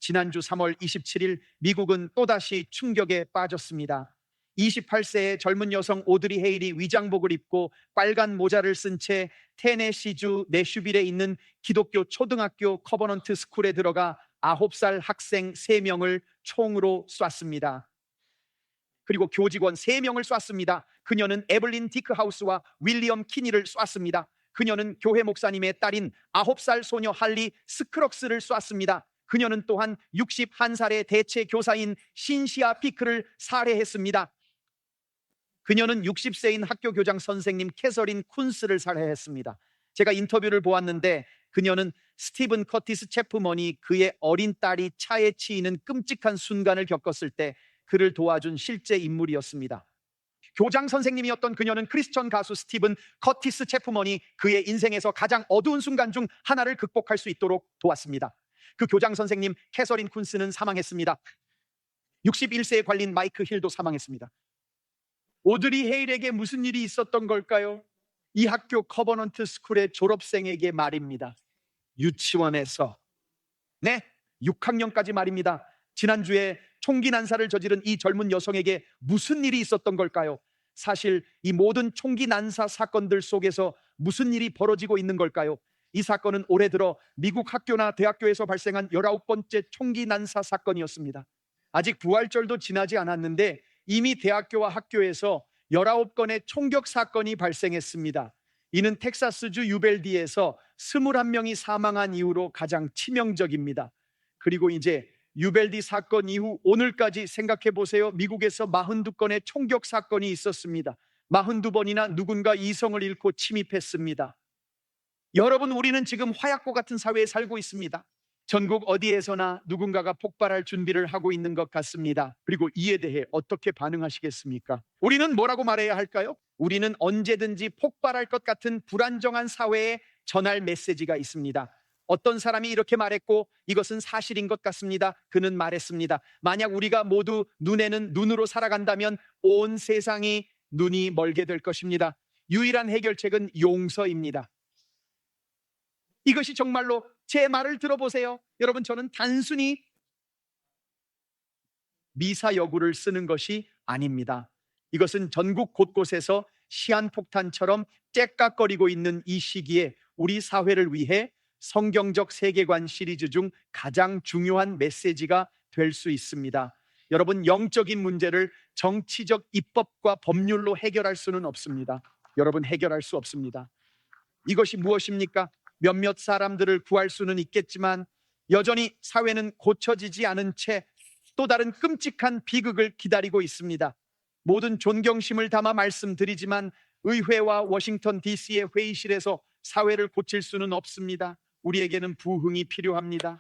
지난주 3월 27일 미국은 또다시 충격에 빠졌습니다. 28세의 젊은 여성 오드리 헤일이 위장복을 입고 빨간 모자를 쓴 채 테네시주 내슈빌에 있는 기독교 초등학교 커버넌트 스쿨에 들어가 9살 학생 3명을 총으로 쐈습니다. 그리고 교직원 3명을 쐈습니다. 그녀는 에블린 디크하우스와 윌리엄 키니를 쐈습니다. 그녀는 교회 목사님의 딸인 9살 소녀 할리 스크럭스를 쐈습니다. 그녀는 또한 61살의 대체 교사인 신시아 피크를 살해했습니다. 그녀는 60세인 학교 교장 선생님 캐서린 쿤스를 살해했습니다. 제가 인터뷰를 보았는데 그녀는 스티븐 커티스 체프먼이 그의 어린 딸이 차에 치이는 끔찍한 순간을 겪었을 때 그를 도와준 실제 인물이었습니다. 교장 선생님이었던 그녀는 크리스천 가수 스티븐 커티스 체프먼이 그의 인생에서 가장 어두운 순간 중 하나를 극복할 수 있도록 도왔습니다. 그 교장 선생님 캐서린 쿤스는 사망했습니다. 61세에 관린 마이크 힐도 사망했습니다. 오드리 헤일에게 무슨 일이 있었던 걸까요? 이 학교 커버넌트 스쿨의 졸업생에게 말입니다. 유치원에서 6학년까지 말입니다. 지난주에 총기 난사를 저지른 이 젊은 여성에게 무슨 일이 있었던 걸까요? 사실 이 모든 총기 난사 사건들 속에서 무슨 일이 벌어지고 있는 걸까요? 이 사건은 올해 들어 미국 학교나 대학교에서 발생한 19번째 총기 난사 사건이었습니다. 아직 부활절도 지나지 않았는데 이미 대학교와 학교에서 19건의 총격 사건이 발생했습니다. 이는 텍사스주 유벨디에서 21명이 사망한 이후로 가장 치명적입니다. 그리고 이제 유벨디 사건 이후 오늘까지 생각해 보세요. 미국에서 42건의 총격 사건이 있었습니다. 42번이나 누군가 이성을 잃고 침입했습니다. 여러분, 우리는 지금 화약고 같은 사회에 살고 있습니다. 전국 어디에서나 누군가가 폭발할 준비를 하고 있는 것 같습니다. 그리고 이에 대해 어떻게 반응하시겠습니까? 우리는 뭐라고 말해야 할까요? 우리는 언제든지 폭발할 것 같은 불안정한 사회에 전할 메시지가 있습니다. 어떤 사람이 이렇게 말했고 이것은 사실인 것 같습니다. 그는 말했습니다. 만약 우리가 모두 눈에는 눈으로 살아간다면 온 세상이 눈이 멀게 될 것입니다. 유일한 해결책은 용서입니다. 이것이 정말로 제 말을 들어보세요. 여러분, 저는 단순히 미사여구를 쓰는 것이 아닙니다. 이것은 전국 곳곳에서 시한폭탄처럼 째깍거리고 있는 이 시기에 우리 사회를 위해 성경적 세계관 시리즈 중 가장 중요한 메시지가 될 수 있습니다. 여러분, 영적인 문제를 정치적 입법과 법률로 해결할 수는 없습니다. 여러분, 해결할 수 없습니다. 이것이 무엇입니까? 몇몇 사람들을 구할 수는 있겠지만 여전히 사회는 고쳐지지 않은 채 또 다른 끔찍한 비극을 기다리고 있습니다. 모든 존경심을 담아 말씀드리지만 의회와 워싱턴 DC의 회의실에서 사회를 고칠 수는 없습니다. 우리에게는 부흥이 필요합니다.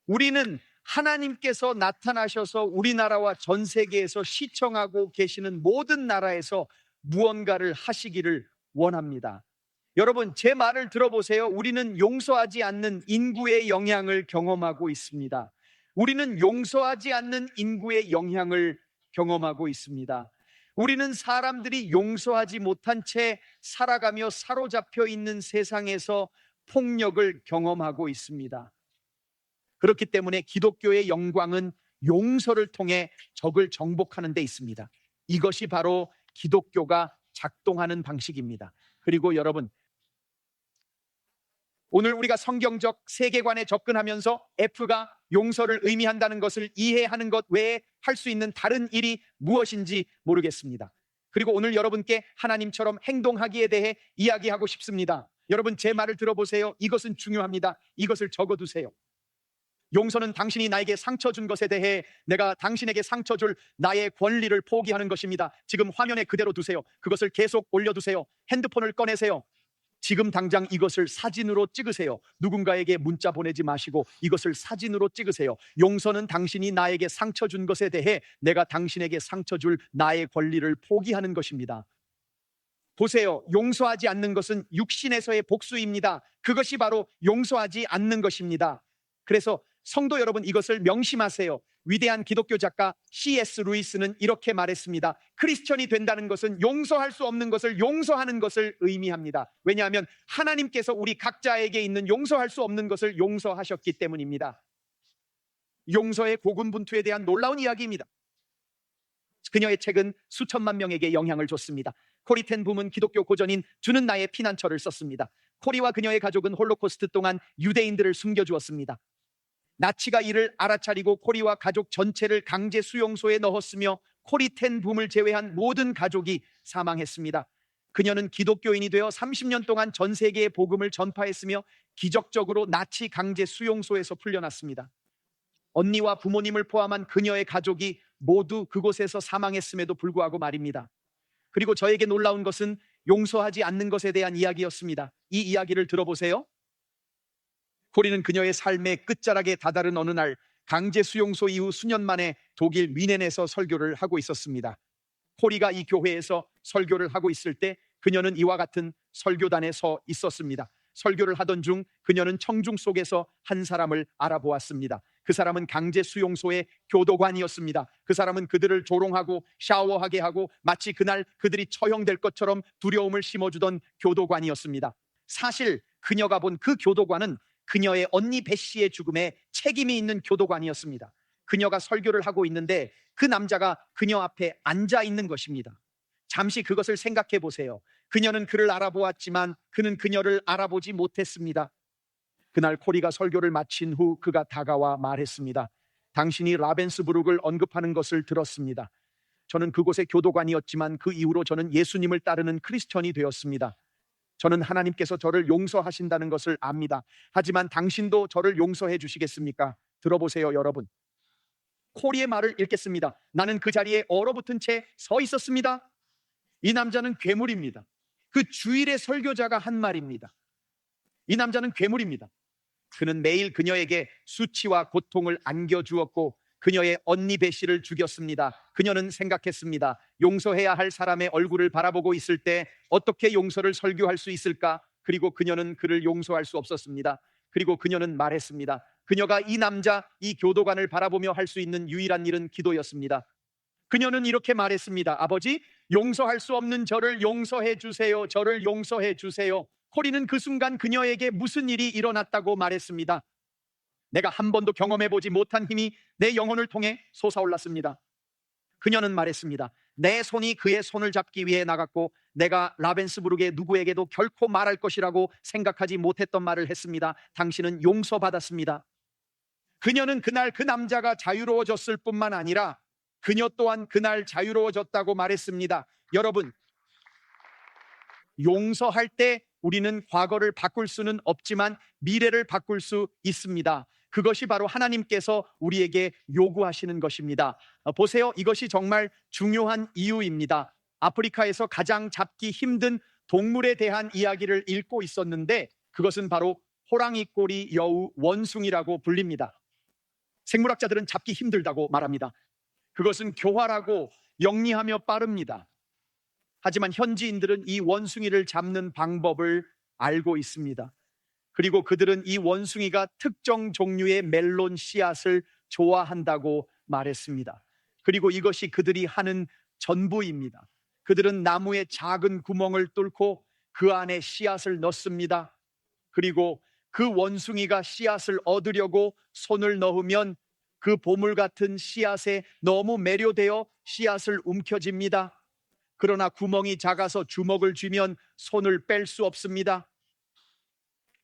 우리는 하나님께서 나타나셔서 우리나라와 전 세계에서 시청하고 계시는 모든 나라에서 무언가를 하시기를 원합니다. 여러분, 제 말을 들어보세요. 우리는 용서하지 않는 인구의 영향을 경험하고 있습니다. 우리는 용서하지 않는 인구의 영향을 경험하고 있습니다. 우리는 사람들이 용서하지 못한 채 살아가며 사로잡혀 있는 세상에서 폭력을 경험하고 있습니다. 그렇기 때문에 기독교의 영광은 용서를 통해 적을 정복하는 데 있습니다. 이것이 바로 기독교가 작동하는 방식입니다. 그리고 여러분, 오늘 우리가 성경적 세계관에 접근하면서 F가 용서를 의미한다는 것을 이해하는 것 외에 할 수 있는 다른 일이 무엇인지 모르겠습니다. 그리고 오늘 여러분께 하나님처럼 행동하기에 대해 이야기하고 싶습니다. 여러분, 제 말을 들어보세요. 이것은 중요합니다. 이것을 적어두세요. 용서는 당신이 나에게 상처 준 것에 대해 내가 당신에게 상처 줄 나의 권리를 포기하는 것입니다. 지금 화면에 그대로 두세요. 그것을 계속 올려두세요. 핸드폰을 꺼내세요. 지금 당장 이것을 사진으로 찍으세요. 누군가에게 문자 보내지 마시고 이것을 사진으로 찍으세요. 용서는 당신이 나에게 상처 준 것에 대해 내가 당신에게 상처 줄 나의 권리를 포기하는 것입니다. 보세요. 용서하지 않는 것은 육신에서의 복수입니다. 그것이 바로 용서하지 않는 것입니다. 그래서 성도 여러분, 이것을 명심하세요. 위대한 기독교 작가 C.S. 루이스는 이렇게 말했습니다. 크리스천이 된다는 것은 용서할 수 없는 것을 용서하는 것을 의미합니다. 왜냐하면 하나님께서 우리 각자에게 있는 용서할 수 없는 것을 용서하셨기 때문입니다. 용서의 고군분투에 대한 놀라운 이야기입니다. 그녀의 책은 수천만 명에게 영향을 줬습니다. 코리 텐 붐은 기독교 고전인 주는 나의 피난처를 썼습니다. 코리와 그녀의 가족은 홀로코스트 동안 유대인들을 숨겨주었습니다. 나치가 이를 알아차리고 코리와 가족 전체를 강제 수용소에 넣었으며 코리 텐 붐을 제외한 모든 가족이 사망했습니다. 그녀는 기독교인이 되어 30년 동안 전 세계에 복음을 전파했으며 기적적으로 나치 강제 수용소에서 풀려났습니다. 언니와 부모님을 포함한 그녀의 가족이 모두 그곳에서 사망했음에도 불구하고 말입니다. 그리고 저에게 놀라운 것은 용서하지 않는 것에 대한 이야기였습니다. 이 이야기를 들어보세요. 코리는 그녀의 삶의 끝자락에 다다른 어느 날 강제 수용소 이후 수년 만에 독일 뮌헨에서 설교를 하고 있었습니다. 코리가 이 교회에서 설교를 하고 있을 때 그녀는 이와 같은 설교단에 서 있었습니다. 설교를 하던 중 그녀는 청중 속에서 한 사람을 알아보았습니다. 그 사람은 강제 수용소의 교도관이었습니다. 그 사람은 그들을 조롱하고 샤워하게 하고 마치 그날 그들이 처형될 것처럼 두려움을 심어주던 교도관이었습니다. 사실 그녀가 본 그 교도관은 그녀의 언니 배 씨의 죽음에 책임이 있는 교도관이었습니다. 그녀가 설교를 하고 있는데 그 남자가 그녀 앞에 앉아 있는 것입니다. 잠시 그것을 생각해 보세요. 그녀는 그를 알아보았지만 그는 그녀를 알아보지 못했습니다. 그날 코리가 설교를 마친 후 그가 다가와 말했습니다. 당신이 라벤스부룩을 언급하는 것을 들었습니다. 저는 그곳의 교도관이었지만 그 이후로 저는 예수님을 따르는 크리스천이 되었습니다. 저는 하나님께서 저를 용서하신다는 것을 압니다. 하지만 당신도 저를 용서해 주시겠습니까? 들어보세요, 여러분. 코리의 말을 읽겠습니다. 나는 그 자리에 얼어붙은 채 서 있었습니다. 이 남자는 괴물입니다. 그 주일의 설교자가 한 말입니다. 이 남자는 괴물입니다. 그는 매일 그녀에게 수치와 고통을 안겨주었고 그녀의 언니 배 씨를 죽였습니다. 그녀는 생각했습니다. 용서해야 할 사람의 얼굴을 바라보고 있을 때 어떻게 용서를 설교할 수 있을까? 그리고 그녀는 그를 용서할 수 없었습니다. 그리고 그녀는 말했습니다. 그녀가 이 남자, 이 교도관을 바라보며 할 수 있는 유일한 일은 기도였습니다. 그녀는 이렇게 말했습니다. 아버지, 용서할 수 없는 저를 용서해 주세요. 저를 용서해 주세요. 코리는 그 순간 그녀에게 무슨 일이 일어났다고 말했습니다. 내가 한 번도 경험해보지 못한 힘이 내 영혼을 통해 솟아올랐습니다. 그녀는 말했습니다. 내 손이 그의 손을 잡기 위해 나갔고 내가 라벤스부룩의 누구에게도 결코 말할 것이라고 생각하지 못했던 말을 했습니다. 당신은 용서받았습니다. 그녀는 그날 그 남자가 자유로워졌을 뿐만 아니라 그녀 또한 그날 자유로워졌다고 말했습니다. 여러분, 용서할 때 우리는 과거를 바꿀 수는 없지만 미래를 바꿀 수 있습니다. 그것이 바로 하나님께서 우리에게 요구하시는 것입니다. 보세요. 이것이 정말 중요한 이유입니다. 아프리카에서 가장 잡기 힘든 동물에 대한 이야기를 읽고 있었는데 그것은 바로 호랑이 꼬리 여우 원숭이라고 불립니다. 생물학자들은 잡기 힘들다고 말합니다. 그것은 교활하고 영리하며 빠릅니다. 하지만 현지인들은 이 원숭이를 잡는 방법을 알고 있습니다. 그리고 그들은 이 원숭이가 특정 종류의 멜론 씨앗을 좋아한다고 말했습니다. 그리고 이것이 그들이 하는 전부입니다. 그들은 나무에 작은 구멍을 뚫고 그 안에 씨앗을 넣습니다. 그리고 그 원숭이가 씨앗을 얻으려고 손을 넣으면 그 보물 같은 씨앗에 너무 매료되어 씨앗을 움켜쥡니다. 그러나 구멍이 작아서 주먹을 쥐면 손을 뺄 수 없습니다.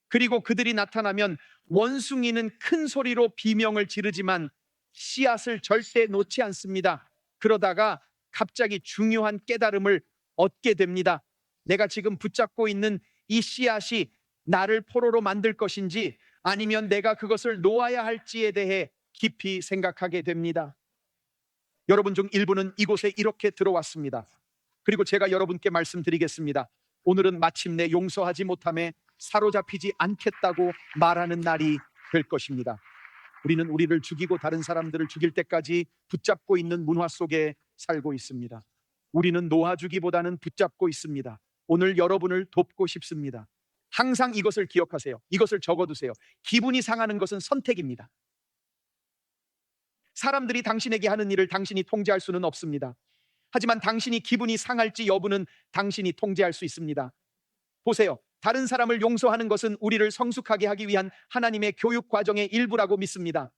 그리고 그들이 나타나면 원숭이는 큰 소리로 비명을 지르지만 씨앗을 절대 놓지 않습니다. 그러다가 갑자기 중요한 깨달음을 얻게 됩니다. 내가 지금 붙잡고 있는 이 씨앗이 나를 포로로 만들 것인지 아니면 내가 그것을 놓아야 할지에 대해 깊이 생각하게 됩니다. 여러분 중 일부는 이곳에 이렇게 들어왔습니다. 그리고 제가 여러분께 말씀드리겠습니다. 오늘은 마침내 용서하지 못함에 사로잡히지 않겠다고 말하는 날이 될 것입니다. 우리는 우리를 죽이고 다른 사람들을 죽일 때까지 붙잡고 있는 문화 속에 살고 있습니다. 우리는 놓아주기보다는 붙잡고 있습니다. 오늘 여러분을 돕고 싶습니다. 항상 이것을 기억하세요. 이것을 적어두세요. 기분이 상하는 것은 선택입니다. 사람들이 당신에게 하는 일을 당신이 통제할 수는 없습니다. 하지만 당신이 기분이 상할지 여부는 당신이 통제할 수 있습니다. 보세요. 다른 사람을 용서하는 것은 우리를 성숙하게 하기 위한 하나님의 교육 과정의 일부라고 믿습니다.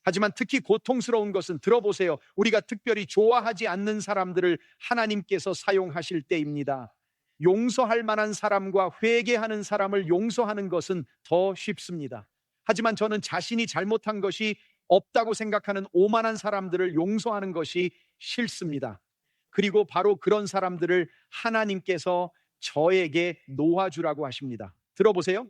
하지만 특히 고통스러운 것은 들어보세요. 우리가 특별히 좋아하지 않는 사람들을 하나님께서 사용하실 때입니다. 용서할 만한 사람과 회개하는 사람을 용서하는 것은 더 쉽습니다. 하지만 저는 자신이 잘못한 것이 없다고 생각하는 오만한 사람들을 용서하는 것이 싫습니다. 그리고 바로 그런 사람들을 하나님께서 저에게 놓아주라고 하십니다. 들어보세요.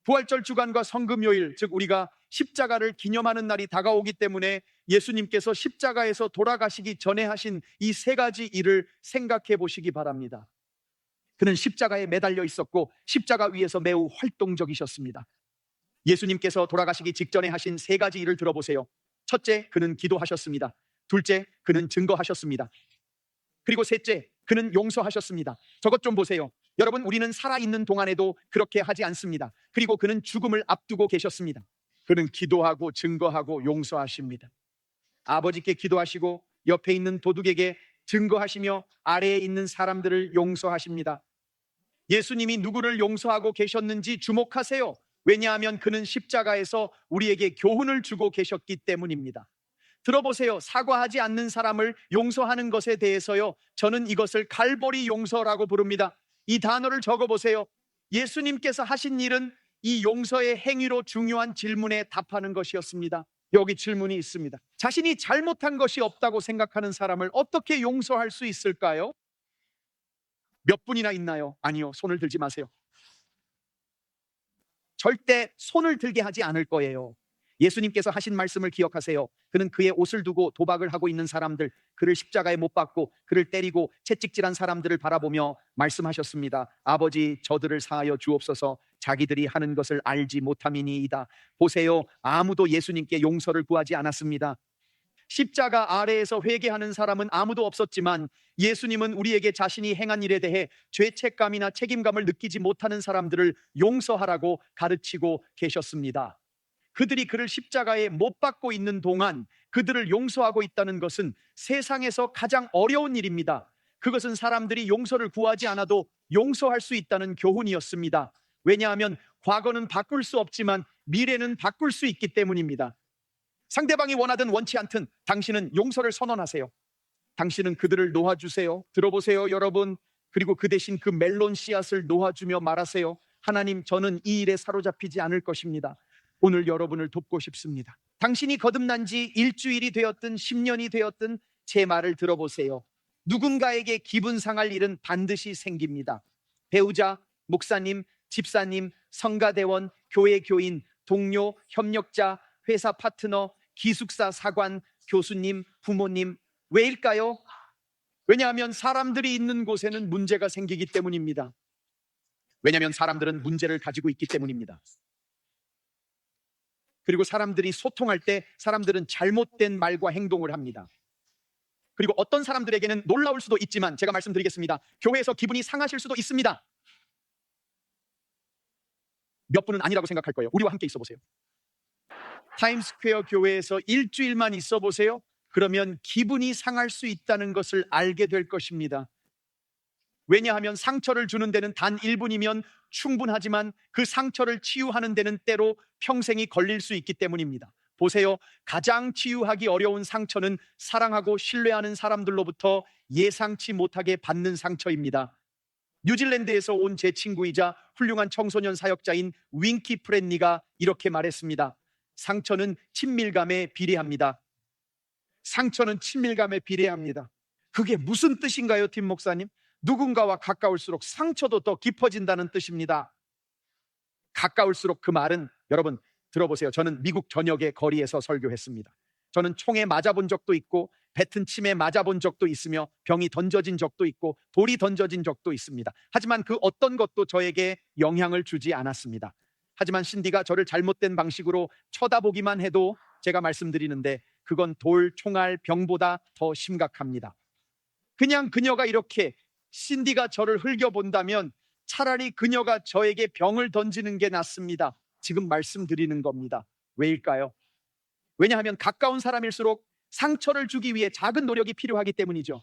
부활절 주간과 성금요일, 즉 우리가 십자가를 기념하는 날이 다가오기 때문에 예수님께서 십자가에서 돌아가시기 전에 하신 이 세 가지 일을 생각해 보시기 바랍니다. 그는 십자가에 매달려 있었고 십자가 위에서 매우 활동적이셨습니다. 예수님께서 돌아가시기 직전에 하신 세 가지 일을 들어보세요. 첫째, 그는 기도하셨습니다. 둘째, 그는 증거하셨습니다. 그리고 셋째, 그는 용서하셨습니다. 저것 좀 보세요. 여러분, 우리는 살아있는 동안에도 그렇게 하지 않습니다. 그리고 그는 죽음을 앞두고 계셨습니다. 그는 기도하고 증거하고 용서하십니다. 아버지께 기도하시고 옆에 있는 도둑에게 증거하시며 아래에 있는 사람들을 용서하십니다. 예수님이 누구를 용서하고 계셨는지 주목하세요. 왜냐하면 그는 십자가에서 우리에게 교훈을 주고 계셨기 때문입니다. 들어보세요. 사과하지 않는 사람을 용서하는 것에 대해서요, 저는 이것을 갈보리 용서라고 부릅니다. 이 단어를 적어보세요. 예수님께서 하신 일은 이 용서의 행위로 중요한 질문에 답하는 것이었습니다. 여기 질문이 있습니다. 자신이 잘못한 것이 없다고 생각하는 사람을 어떻게 용서할 수 있을까요? 몇 분이나 있나요? 아니요, 손을 들지 마세요. 절대 손을 들게 하지 않을 거예요. 예수님께서 하신 말씀을 기억하세요. 그는 그의 옷을 두고 도박을 하고 있는 사람들, 그를 십자가에 못 박고 그를 때리고 채찍질한 사람들을 바라보며 말씀하셨습니다. 아버지, 저들을 사하여 주옵소서. 자기들이 하는 것을 알지 못함이니이다. 보세요. 아무도 예수님께 용서를 구하지 않았습니다. 십자가 아래에서 회개하는 사람은 아무도 없었지만 예수님은 우리에게 자신이 행한 일에 대해 죄책감이나 책임감을 느끼지 못하는 사람들을 용서하라고 가르치고 계셨습니다. 그들이 그를 십자가에 못 박고 있는 동안 그들을 용서하고 있다는 것은 세상에서 가장 어려운 일입니다. 그것은 사람들이 용서를 구하지 않아도 용서할 수 있다는 교훈이었습니다. 왜냐하면 과거는 바꿀 수 없지만 미래는 바꿀 수 있기 때문입니다. 상대방이 원하든 원치 않든 당신은 용서를 선언하세요. 당신은 그들을 놓아주세요. 들어보세요, 여러분. 그리고 그 대신 그 멜론 씨앗을 놓아주며 말하세요. 하나님, 저는 이 일에 사로잡히지 않을 것입니다. 오늘 여러분을 돕고 싶습니다. 당신이 거듭난 지 일주일이 되었든 10년이 되었든 제 말을 들어보세요. 누군가에게 기분 상할 일은 반드시 생깁니다. 배우자, 목사님, 집사님, 성가대원, 교회 교인, 동료, 협력자, 회사 파트너, 기숙사 사관, 교수님, 부모님. 왜일까요? 왜냐하면 사람들이 있는 곳에는 문제가 생기기 때문입니다. 왜냐하면 사람들은 문제를 가지고 있기 때문입니다. 그리고 사람들이 소통할 때 사람들은 잘못된 말과 행동을 합니다. 그리고 어떤 사람들에게는 놀라울 수도 있지만 제가 말씀드리겠습니다. 교회에서 기분이 상하실 수도 있습니다. 몇 분은 아니라고 생각할 거예요. 우리와 함께 있어 보세요. 타임스퀘어 교회에서 일주일만 있어 보세요. 그러면 기분이 상할 수 있다는 것을 알게 될 것입니다. 왜냐하면 상처를 주는 데는 단 1분이면 충분하지만 그 상처를 치유하는 데는 때로 평생이 걸릴 수 있기 때문입니다. 보세요. 가장 치유하기 어려운 상처는 사랑하고 신뢰하는 사람들로부터 예상치 못하게 받는 상처입니다. 뉴질랜드에서 온 제 친구이자 훌륭한 청소년 사역자인 윙키 프렌니가 이렇게 말했습니다. 상처는 친밀감에 비례합니다. 상처는 친밀감에 비례합니다. 그게 무슨 뜻인가요, 팀 목사님? 누군가와 가까울수록 상처도 더 깊어진다는 뜻입니다. 가까울수록, 그 말은 여러분 들어보세요. 저는 미국 전역의 거리에서 설교했습니다. 저는 총에 맞아본 적도 있고 뱉은 침에 맞아본 적도 있으며 병이 던져진 적도 있고 돌이 던져진 적도 있습니다. 하지만 그 어떤 것도 저에게 영향을 주지 않았습니다. 하지만 신디가 저를 잘못된 방식으로 쳐다보기만 해도 제가 말씀드리는데 그건 돌, 총알, 병보다 더 심각합니다. 그냥 그녀가 이렇게 신디가 저를 흘겨본다면 차라리 그녀가 저에게 병을 던지는 게 낫습니다. 지금 말씀드리는 겁니다. 왜일까요? 왜냐하면 가까운 사람일수록 상처를 주기 위해 작은 노력이 필요하기 때문이죠.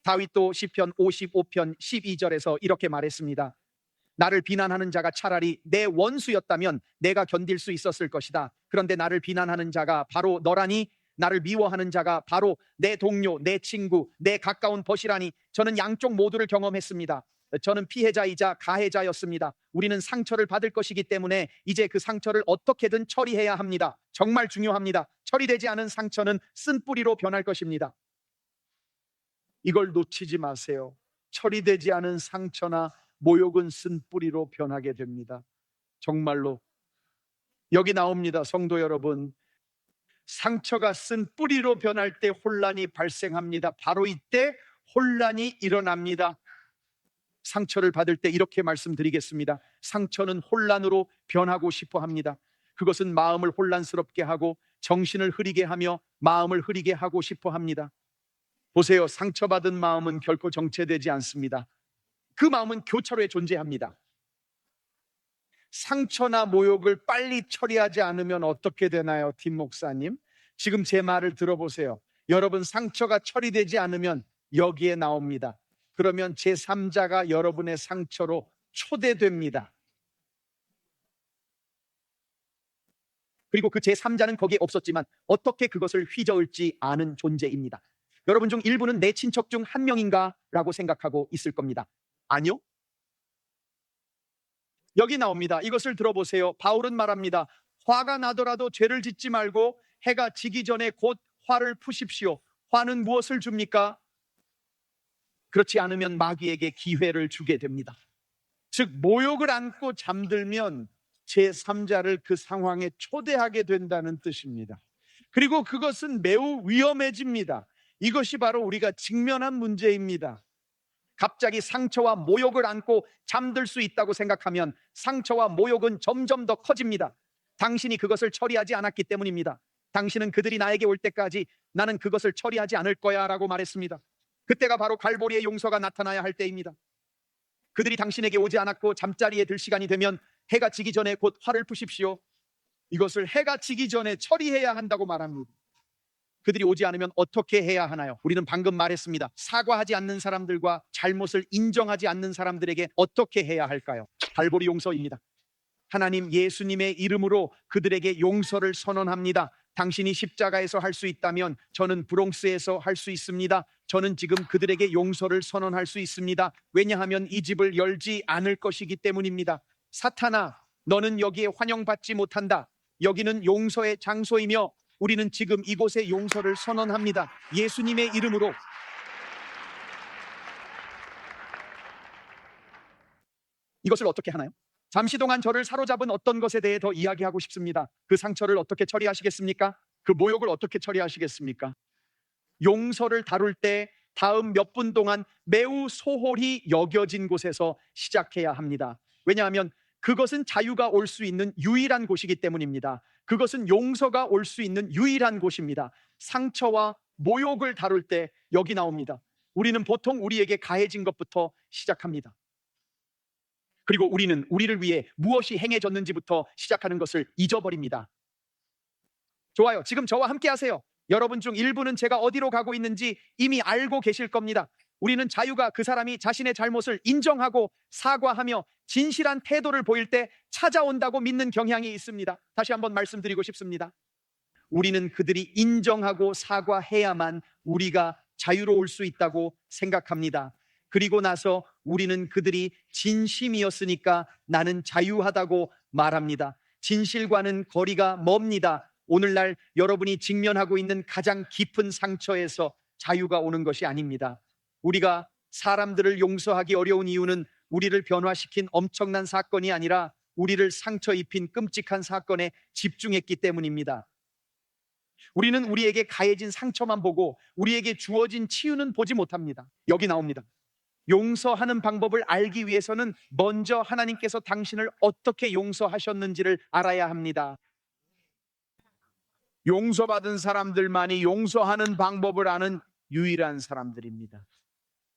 다윗도 시편 55편 12절에서 이렇게 말했습니다. 나를 비난하는 자가 차라리 내 원수였다면 내가 견딜 수 있었을 것이다. 그런데 나를 비난하는 자가 바로 너라니, 나를 미워하는 자가 바로 내 동료, 내 친구, 내 가까운 벗이라니. 저는 양쪽 모두를 경험했습니다. 저는 피해자이자 가해자였습니다. 우리는 상처를 받을 것이기 때문에 이제 그 상처를 어떻게든 처리해야 합니다. 정말 중요합니다. 처리되지 않은 상처는 쓴뿌리로 변할 것입니다. 이걸 놓치지 마세요. 처리되지 않은 상처나 모욕은 쓴뿌리로 변하게 됩니다. 정말로. 여기 나옵니다. 성도 여러분, 상처가 쓴뿌리로 변할 때 혼란이 발생합니다. 바로 이때 혼란이 일어납니다. 상처를 받을 때 이렇게 말씀드리겠습니다. 상처는 혼란으로 변하고 싶어 합니다. 그것은 마음을 혼란스럽게 하고 정신을 흐리게 하며 마음을 흐리게 하고 싶어 합니다. 보세요. 상처받은 마음은 결코 정체되지 않습니다. 그 마음은 교차로에 존재합니다. 상처나 모욕을 빨리 처리하지 않으면 어떻게 되나요, 팀 목사님? 지금 제 말을 들어보세요. 여러분, 상처가 처리되지 않으면 여기에 나옵니다. 그러면 제3자가 여러분의 상처로 초대됩니다. 그리고 그 제3자는 거기에 없었지만 어떻게 그것을 휘저을지 아는 존재입니다. 여러분 중 일부는 내 친척 중 한 명인가 라고 생각하고 있을 겁니다. 아니요. 여기 나옵니다. 이것을 들어보세요. 바울은 말합니다. 화가 나더라도 죄를 짓지 말고 해가 지기 전에 곧 화를 푸십시오. 화는 무엇을 줍니까? 그렇지 않으면 마귀에게 기회를 주게 됩니다. 즉 모욕을 안고 잠들면 제3자를 그 상황에 초대하게 된다는 뜻입니다. 그리고 그것은 매우 위험해집니다. 이것이 바로 우리가 직면한 문제입니다. 갑자기 상처와 모욕을 안고 잠들 수 있다고 생각하면 상처와 모욕은 점점 더 커집니다. 당신이 그것을 처리하지 않았기 때문입니다. 당신은 그들이 나에게 올 때까지 나는 그것을 처리하지 않을 거야 라고 말했습니다. 그때가 바로 갈보리의 용서가 나타나야 할 때입니다. 그들이 당신에게 오지 않았고 잠자리에 들 시간이 되면 해가 지기 전에 곧 화를 푸십시오. 이것을 해가 지기 전에 처리해야 한다고 말합니다. 그들이 오지 않으면 어떻게 해야 하나요? 우리는 방금 말했습니다. 사과하지 않는 사람들과 잘못을 인정하지 않는 사람들에게 어떻게 해야 할까요? 갈보리 용서입니다. 하나님, 예수님의 이름으로 그들에게 용서를 선언합니다. 당신이 십자가에서 할 수 있다면 저는 브롱스에서 할 수 있습니다. 저는 지금 그들에게 용서를 선언할 수 있습니다. 왜냐하면 이 집을 열지 않을 것이기 때문입니다. 사탄아, 너는 여기에 환영받지 못한다. 여기는 용서의 장소이며 우리는 지금 이곳에 용서를 선언합니다. 예수님의 이름으로. 이것을 어떻게 하나요? 잠시 동안 저를 사로잡은 어떤 것에 대해 더 이야기하고 싶습니다. 그 상처를 어떻게 처리하시겠습니까? 그 모욕을 어떻게 처리하시겠습니까? 용서를 다룰 때 다음 몇 분 동안 매우 소홀히 여겨진 곳에서 시작해야 합니다. 왜냐하면 그것은 자유가 올 수 있는 유일한 곳이기 때문입니다. 그것은 용서가 올 수 있는 유일한 곳입니다. 상처와 모욕을 다룰 때 여기 나옵니다. 우리는 보통 우리에게 가해진 것부터 시작합니다. 그리고 우리는 우리를 위해 무엇이 행해졌는지부터 시작하는 것을 잊어버립니다. 좋아요. 지금 저와 함께 하세요. 여러분 중 일부는 제가 어디로 가고 있는지 이미 알고 계실 겁니다. 우리는 자유가 그 사람이 자신의 잘못을 인정하고 사과하며 진실한 태도를 보일 때 찾아온다고 믿는 경향이 있습니다. 다시 한번 말씀드리고 싶습니다. 우리는 그들이 인정하고 사과해야만 우리가 자유로울 수 있다고 생각합니다. 그리고 나서 우리는 그들이 진심이었으니까 나는 자유하다고 말합니다. 진실과는 거리가 멉니다. 오늘날 여러분이 직면하고 있는 가장 깊은 상처에서 자유가 오는 것이 아닙니다. 우리가 사람들을 용서하기 어려운 이유는 우리를 변화시킨 엄청난 사건이 아니라 우리를 상처 입힌 끔찍한 사건에 집중했기 때문입니다. 우리는 우리에게 가해진 상처만 보고 우리에게 주어진 치유는 보지 못합니다. 여기 나옵니다. 용서하는 방법을 알기 위해서는 먼저 하나님께서 당신을 어떻게 용서하셨는지를 알아야 합니다. 용서받은 사람들만이 용서하는 방법을 아는 유일한 사람들입니다.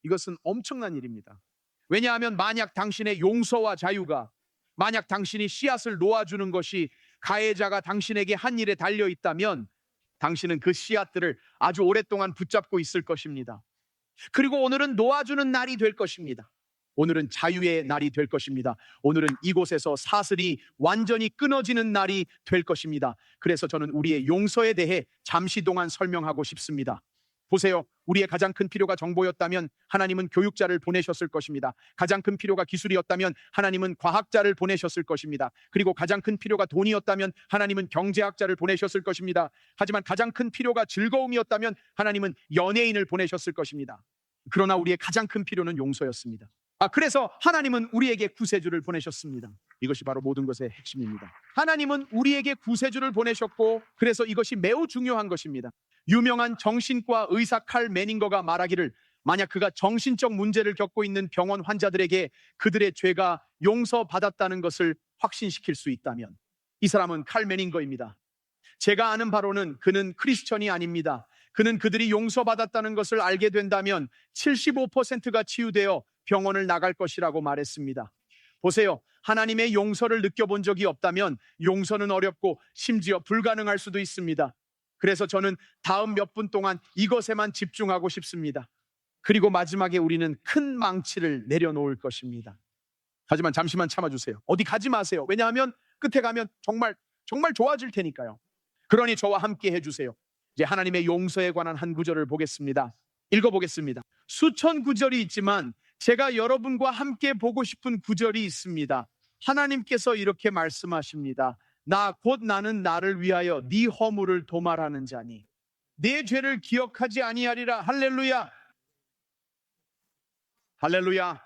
이것은 엄청난 일입니다. 왜냐하면 만약 당신의 용서와 자유가, 만약 당신이 씨앗을 놓아주는 것이 가해자가 당신에게 한 일에 달려 있다면 당신은 그 씨앗들을 아주 오랫동안 붙잡고 있을 것입니다. 그리고 오늘은 놓아주는 날이 될 것입니다. 오늘은 자유의 날이 될 것입니다. 오늘은 이곳에서 사슬이 완전히 끊어지는 날이 될 것입니다. 그래서 저는 우리의 용서에 대해 잠시 동안 설명하고 싶습니다. 보세요. 우리의 가장 큰 필요가 정보였다면 하나님은 교육자를 보내셨을 것입니다. 가장 큰 필요가 기술이었다면 하나님은 과학자를 보내셨을 것입니다. 그리고 가장 큰 필요가 돈이었다면 하나님은 경제학자를 보내셨을 것입니다. 하지만 가장 큰 필요가 즐거움이었다면 하나님은 연예인을 보내셨을 것입니다. 그러나 우리의 가장 큰 필요는 용서였습니다. 그래서 하나님은 우리에게 구세주를 보내셨습니다. 이것이 바로 모든 것의 핵심입니다. 하나님은 우리에게 구세주를 보내셨고, 그래서 이것이 매우 중요한 것입니다. 유명한 정신과 의사 칼 매닝거가 말하기를, 만약 그가 정신적 문제를 겪고 있는 병원 환자들에게 그들의 죄가 용서받았다는 것을 확신시킬 수 있다면, 이 사람은 칼 매닝거입니다. 제가 아는 바로는 그는 크리스천이 아닙니다. 그는 그들이 용서받았다는 것을 알게 된다면 75%가 치유되어 병원을 나갈 것이라고 말했습니다. 보세요. 하나님의 용서를 느껴본 적이 없다면 용서는 어렵고 심지어 불가능할 수도 있습니다. 그래서 저는 다음 몇 분 동안 이것에만 집중하고 싶습니다. 그리고 마지막에 우리는 큰 망치를 내려놓을 것입니다. 하지만 잠시만 참아주세요. 어디 가지 마세요. 왜냐하면 끝에 가면 정말 좋아질 테니까요. 그러니 저와 함께 해주세요. 이제 하나님의 용서에 관한 한 구절을 보겠습니다. 읽어보겠습니다. 수천 구절이 있지만 제가 여러분과 함께 보고 싶은 구절이 있습니다. 하나님께서 이렇게 말씀하십니다. 곧 나는 나를 위하여 네 허물을 도말하는 자니 내 죄를 기억하지 아니하리라. 할렐루야. 할렐루야.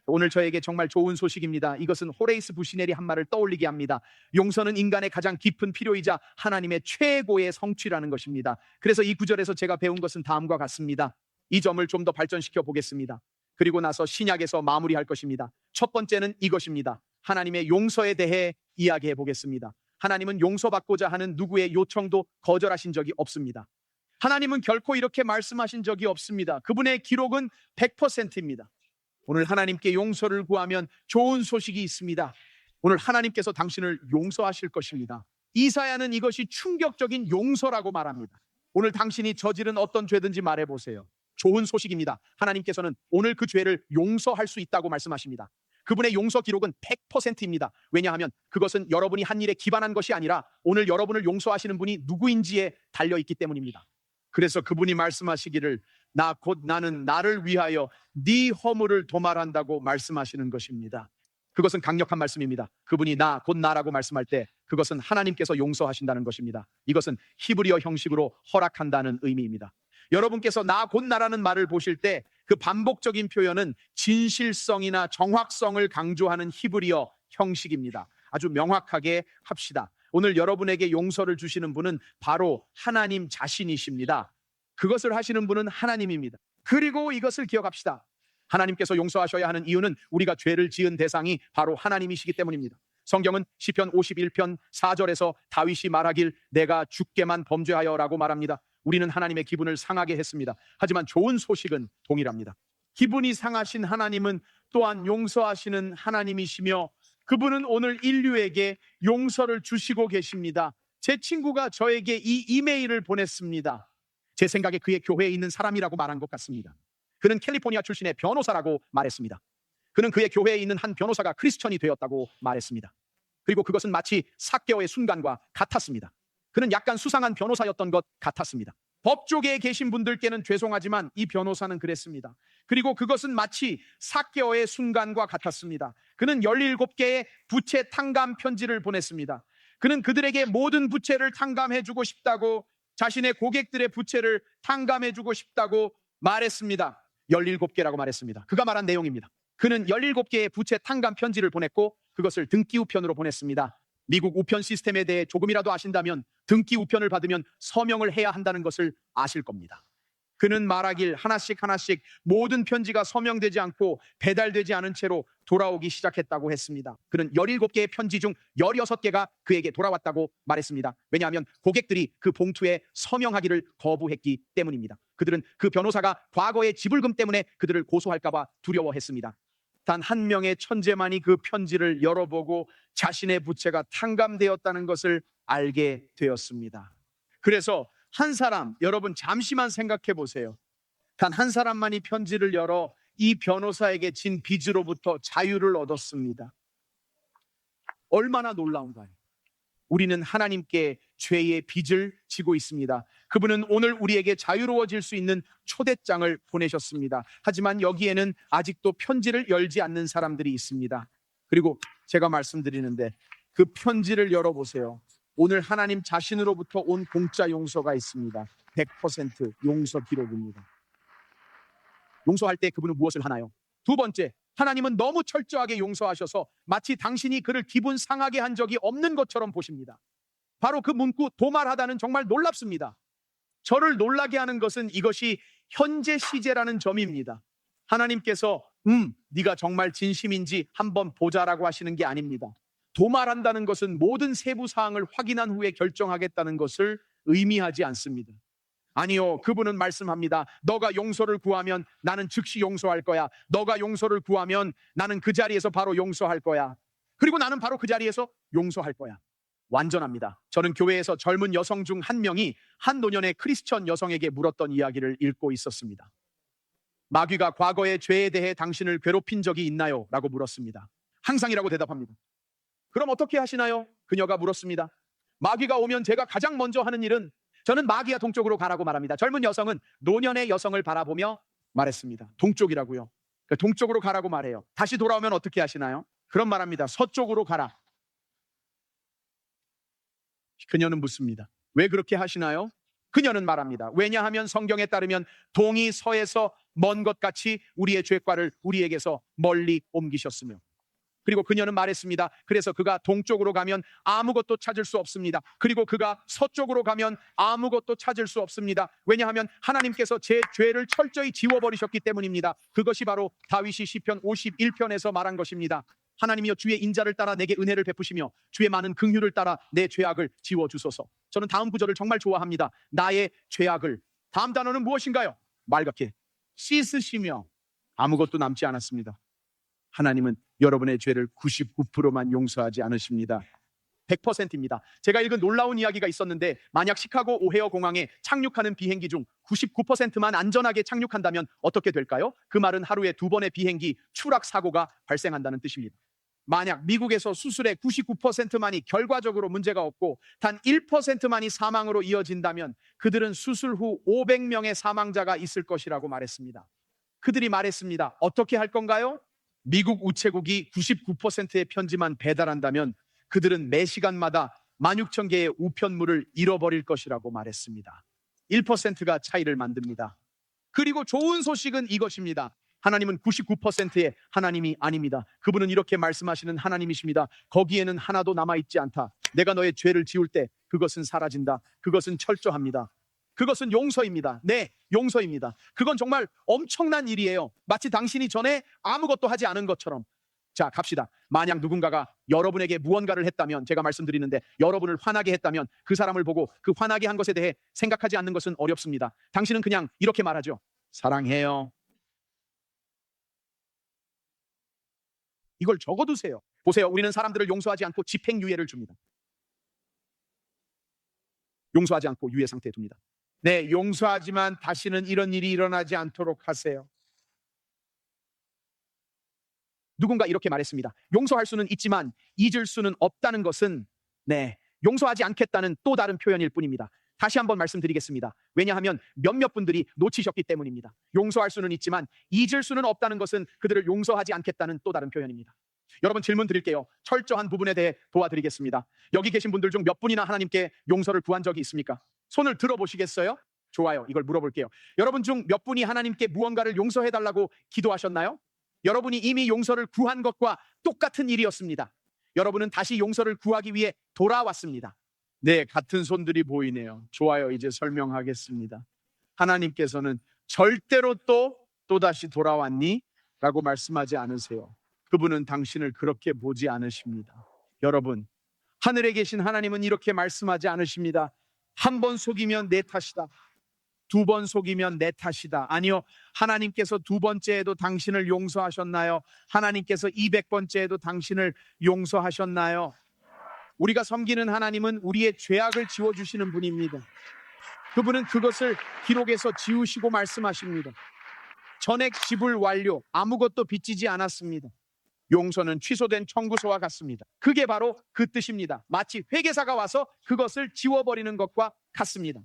오늘 저에게 정말 좋은 소식입니다. 이것은 호레이스 부시넬이 한 말을 떠올리게 합니다. 용서는 인간의 가장 깊은 필요이자 하나님의 최고의 성취라는 것입니다. 그래서 이 구절에서 제가 배운 것은 다음과 같습니다. 이 점을 좀 더 발전시켜 보겠습니다. 그리고 나서 신약에서 마무리할 것입니다. 첫 번째는 이것입니다. 하나님의 용서에 대해 이야기해 보겠습니다. 하나님은 용서받고자 하는 누구의 요청도 거절하신 적이 없습니다. 하나님은 결코 이렇게 말씀하신 적이 없습니다. 그분의 기록은 100%입니다. 오늘 하나님께 용서를 구하면 좋은 소식이 있습니다. 오늘 하나님께서 당신을 용서하실 것입니다. 이사야는 이것이 충격적인 용서라고 말합니다. 오늘 당신이 저지른 어떤 죄든지 말해보세요. 좋은 소식입니다. 하나님께서는 오늘 그 죄를 용서할 수 있다고 말씀하십니다. 그분의 용서 기록은 100%입니다. 왜냐하면 그것은 여러분이 한 일에 기반한 것이 아니라 오늘 여러분을 용서하시는 분이 누구인지에 달려있기 때문입니다. 그래서 그분이 말씀하시기를 곧 나는 나를 위하여 네 허물을 도말한다고 말씀하시는 것입니다. 그것은 강력한 말씀입니다. 그분이 곧 나라고 말씀할 때 그것은 하나님께서 용서하신다는 것입니다. 이것은 히브리어 형식으로 허락한다는 의미입니다. 여러분께서 곧 나라는 말을 보실 때 그 반복적인 표현은 진실성이나 정확성을 강조하는 히브리어 형식입니다. 아주 명확하게 합시다. 오늘 여러분에게 용서를 주시는 분은 바로 하나님 자신이십니다. 그것을 하시는 분은 하나님입니다. 그리고 이것을 기억합시다. 하나님께서 용서하셔야 하는 이유는 우리가 죄를 지은 대상이 바로 하나님이시기 때문입니다. 성경은 시편 51편 4절에서 다윗이 말하길 내가 주께만 범죄하여 라고 말합니다. 우리는 하나님의 기분을 상하게 했습니다. 하지만 좋은 소식은 동일합니다. 기분이 상하신 하나님은 또한 용서하시는 하나님이시며 그분은 오늘 인류에게 용서를 주시고 계십니다. 제 친구가 저에게 이 이메일을 보냈습니다. 제 생각에 그의 교회에 있는 사람이라고 말한 것 같습니다. 그는 캘리포니아 출신의 변호사라고 말했습니다. 그는 그의 교회에 있는 한 변호사가 크리스천이 되었다고 말했습니다. 그리고 그것은 마치 삭개오의 순간과 같았습니다. 그는 약간 수상한 변호사였던 것 같았습니다. 법조계에 계신 분들께는 죄송하지만 이 변호사는 그랬습니다. 그리고 그것은 마치 삭개오의 순간과 같았습니다. 그는 17개의 부채 탕감 편지를 보냈습니다. 그는 그들에게 모든 부채를 탕감해주고 싶다고, 자신의 고객들의 부채를 탕감해주고 싶다고 말했습니다. 17개라고 말했습니다. 그가 말한 내용입니다. 그는 17개의 부채 탕감 편지를 보냈고 그것을 등기 우편으로 보냈습니다. 미국 우편 시스템에 대해 조금이라도 아신다면 등기 우편을 받으면 서명을 해야 한다는 것을 아실 겁니다. 그는 말하길 하나씩 모든 편지가 서명되지 않고 배달되지 않은 채로 돌아오기 시작했다고 했습니다. 그는 17개의 편지 중 16개가 그에게 돌아왔다고 말했습니다. 왜냐하면 고객들이 그 봉투에 서명하기를 거부했기 때문입니다. 그들은 그 변호사가 과거의 지불금 때문에 그들을 고소할까 봐 두려워했습니다. 단 한 명의 천재만이 그 편지를 열어보고 자신의 부채가 탕감되었다는 것을 알게 되었습니다. 그래서 한 사람, 여러분 잠시만 생각해 보세요. 단 한 사람만이 편지를 열어 이 변호사에게 진 빚으로부터 자유를 얻었습니다. 얼마나 놀라운가요? 우리는 하나님께 죄의 빚을 지고 있습니다. 그분은 오늘 우리에게 자유로워질 수 있는 초대장을 보내셨습니다. 하지만 여기에는 아직도 편지를 열지 않는 사람들이 있습니다. 그리고 제가 말씀드리는데 그 편지를 열어보세요. 오늘 하나님 자신으로부터 온 공짜 용서가 있습니다. 100% 용서 기록입니다. 용서할 때 그분은 무엇을 하나요? 두 번째, 하나님은 너무 철저하게 용서하셔서 마치 당신이 그를 기분 상하게 한 적이 없는 것처럼 보십니다. 바로 그 문구 도말하다는 정말 놀랍습니다. 저를 놀라게 하는 것은 이것이 현재 시제라는 점입니다. 하나님께서 네가 정말 진심인지 한번 보자라고 하시는 게 아닙니다. 도말한다는 것은 모든 세부 사항을 확인한 후에 결정하겠다는 것을 의미하지 않습니다. 아니요, 그분은 말씀합니다. 너가 용서를 구하면 나는 즉시 용서할 거야. 너가 용서를 구하면 나는 그 자리에서 바로 용서할 거야. 그리고 나는 바로 그 자리에서 용서할 거야. 완전합니다. 저는 교회에서 젊은 여성 중 한 명이 한 노년의 크리스천 여성에게 물었던 이야기를 읽고 있었습니다. 마귀가 과거의 죄에 대해 당신을 괴롭힌 적이 있나요? 라고 물었습니다. 항상이라고 대답합니다. 그럼 어떻게 하시나요? 그녀가 물었습니다. 마귀가 오면 제가 가장 먼저 하는 일은 저는 마귀야 동쪽으로 가라고 말합니다. 젊은 여성은 노년의 여성을 바라보며 말했습니다. 동쪽이라고요. 동쪽으로 가라고 말해요. 다시 돌아오면 어떻게 하시나요? 그런 말합니다. 서쪽으로 가라. 그녀는 묻습니다. 왜 그렇게 하시나요? 그녀는 말합니다. 왜냐하면 성경에 따르면 동이 서에서 먼 것 같이 우리의 죄과를 우리에게서 멀리 옮기셨으며, 그리고 그녀는 말했습니다. 그래서 그가 동쪽으로 가면 아무것도 찾을 수 없습니다. 그리고 그가 서쪽으로 가면 아무것도 찾을 수 없습니다. 왜냐하면 하나님께서 제 죄를 철저히 지워버리셨기 때문입니다. 그것이 바로 다윗이 시편 51편에서 말한 것입니다. 하나님이여 주의 인자를 따라 내게 은혜를 베푸시며 주의 많은 긍휼을 따라 내 죄악을 지워주소서. 저는 다음 구절을 정말 좋아합니다. 나의 죄악을, 다음 단어는 무엇인가요? 말갛게 씻으시며 아무것도 남지 않았습니다. 하나님은 여러분의 죄를 99%만 용서하지 않으십니다. 100%입니다. 제가 읽은 놀라운 이야기가 있었는데, 만약 시카고 오헤어 공항에 착륙하는 비행기 중 99%만 안전하게 착륙한다면 어떻게 될까요? 그 말은 하루에 2번의 비행기 추락 사고가 발생한다는 뜻입니다. 만약 미국에서 수술의 99%만이 결과적으로 문제가 없고 단 1%만이 사망으로 이어진다면 그들은 수술 후 500명의 사망자가 있을 것이라고 말했습니다. 그들이 말했습니다. 어떻게 할 건가요? 미국 우체국이 99%의 편지만 배달한다면 그들은 매 시간마다 16,000개의 우편물을 잃어버릴 것이라고 말했습니다. 1%가 차이를 만듭니다. 그리고 좋은 소식은 이것입니다. 하나님은 99%의 하나님이 아닙니다. 그분은 이렇게 말씀하시는 하나님이십니다. 거기에는 하나도 남아있지 않다. 내가 너의 죄를 지울 때 그것은 사라진다. 그것은 철저합니다. 그것은 용서입니다. 네, 용서입니다. 그건 정말 엄청난 일이에요. 마치 당신이 전에 아무것도 하지 않은 것처럼. 자, 갑시다. 만약 누군가가 여러분에게 무언가를 했다면, 제가 말씀드리는데 여러분을 화나게 했다면 그 사람을 보고 그 화나게 한 것에 대해 생각하지 않는 것은 어렵습니다. 당신은 그냥 이렇게 말하죠. 사랑해요. 이걸 적어두세요. 보세요. 우리는 사람들을 용서하지 않고 집행유예를 줍니다. 용서하지 않고 유예 상태에 둡니다. 네, 용서하지만 다시는 이런 일이 일어나지 않도록 하세요. 누군가 이렇게 말했습니다. 용서할 수는 있지만 잊을 수는 없다는 것은, 네, 용서하지 않겠다는 또 다른 표현일 뿐입니다. 다시 한번 말씀드리겠습니다. 왜냐하면 몇몇 분들이 놓치셨기 때문입니다. 용서할 수는 있지만 잊을 수는 없다는 것은 그들을 용서하지 않겠다는 또 다른 표현입니다. 여러분, 질문 드릴게요. 철저한 부분에 대해 도와드리겠습니다. 여기 계신 분들 중 몇 분이나 하나님께 용서를 구한 적이 있습니까? 손을 들어보시겠어요? 좋아요. 이걸 물어볼게요. 여러분 중 몇 분이 하나님께 무언가를 용서해달라고 기도하셨나요? 여러분이 이미 용서를 구한 것과 똑같은 일이었습니다. 여러분은 다시 용서를 구하기 위해 돌아왔습니다. 네, 같은 손들이 보이네요. 좋아요. 이제 설명하겠습니다. 하나님께서는 절대로 또다시 돌아왔니? 라고 말씀하지 않으세요. 그분은 당신을 그렇게 보지 않으십니다. 여러분, 하늘에 계신 하나님은 이렇게 말씀하지 않으십니다. 한 번 속이면 내 탓이다. 2번 속이면 내 탓이다. 아니요, 하나님께서 2번째에도 당신을 용서하셨나요? 하나님께서 200번째에도 당신을 용서하셨나요? 우리가 섬기는 하나님은 우리의 죄악을 지워주시는 분입니다. 그분은 그것을 기록에서 지우시고 말씀하십니다. 전액 지불 완료, 아무것도 빚지지 않았습니다. 용서는 취소된 청구서와 같습니다. 그게 바로 그 뜻입니다. 마치 회계사가 와서 그것을 지워버리는 것과 같습니다.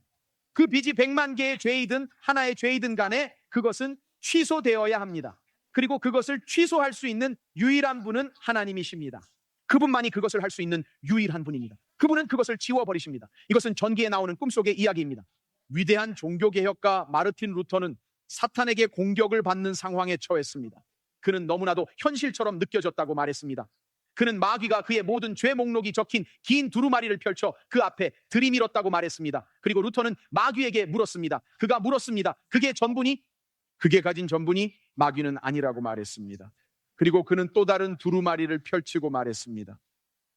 그 빚이 100만 개의 죄이든 하나의 죄이든 간에 그것은 취소되어야 합니다. 그리고 그것을 취소할 수 있는 유일한 분은 하나님이십니다. 그분만이 그것을 할 수 있는 유일한 분입니다. 그분은 그것을 지워버리십니다. 이것은 전기에 나오는 꿈속의 이야기입니다. 위대한 종교개혁가 마르틴 루터는 사탄에게 공격을 받는 상황에 처했습니다. 그는 너무나도 현실처럼 느껴졌다고 말했습니다. 그는 마귀가 그의 모든 죄 목록이 적힌 긴 두루마리를 펼쳐 그 앞에 들이밀었다고 말했습니다. 그리고 루터는 마귀에게 물었습니다. 그가 물었습니다. 그게 가진 전분이 마귀는 아니라고 말했습니다. 그리고 그는 또 다른 두루마리를 펼치고 말했습니다.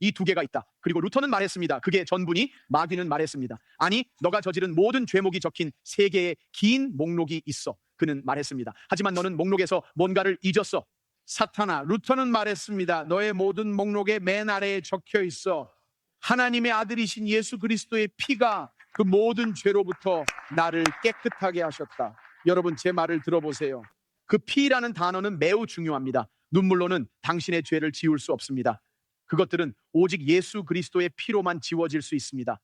이 두 개가 있다. 그리고 루터는 말했습니다. 그게 전분이, 마귀는 말했습니다. 아니, 너가 저지른 모든 죄목이 적힌 3개의 긴 목록이 있어. 그는 말했습니다. 하지만 너는 목록에서 뭔가를 잊었어. 사탄아, 루터는 말했습니다. 너의 모든 목록의 맨 아래에 적혀 있어. 하나님의 아들이신 예수 그리스도의 피가 그 모든 죄로부터 나를 깨끗하게 하셨다. 여러분, 제 말을 들어보세요. 그 피라는 단어는 매우 중요합니다. 눈물로는 당신의 죄를 지울 수 없습니다. 그것들은 오직 예수 그리스도의 피로만 지워질 수 있습니다.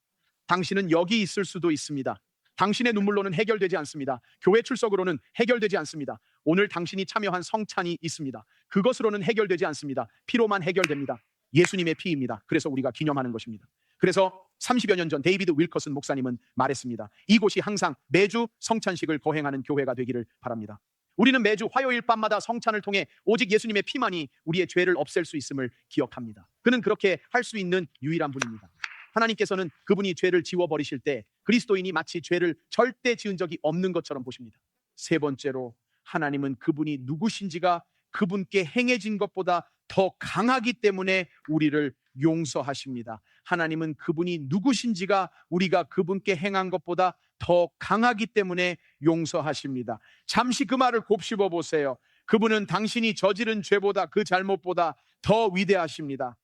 당신은 여기 있을 수도 있습니다. 당신의 눈물로는 해결되지 않습니다. 교회 출석으로는 해결되지 않습니다. 오늘 당신이 참여한 성찬이 있습니다. 그것으로는 해결되지 않습니다. 피로만 해결됩니다. 예수님의 피입니다. 그래서 우리가 기념하는 것입니다. 그래서 30여 년 전 데이비드 윌커슨 목사님은 말했습니다. 이곳이 항상 매주 성찬식을 거행하는 교회가 되기를 바랍니다. 우리는 매주 화요일 밤마다 성찬을 통해 오직 예수님의 피만이 우리의 죄를 없앨 수 있음을 기억합니다. 그는 그렇게 할 수 있는 유일한 분입니다. 하나님께서는 그분이 죄를 지워버리실 때 그리스도인이 마치 죄를 절대 지은 적이 없는 것처럼 보십니다. 세 번째로, 하나님은 그분이 누구신지가 그분께 행해진 것보다 더 강하기 때문에 우리를 용서하십니다. 하나님은 그분이 누구신지가 우리가 그분께 행한 것보다 더 강하기 때문에 용서하십니다. 잠시 그 말을 곱씹어 보세요. 그분은 당신이 저지른 죄보다, 그 잘못보다 더 위대하십니다.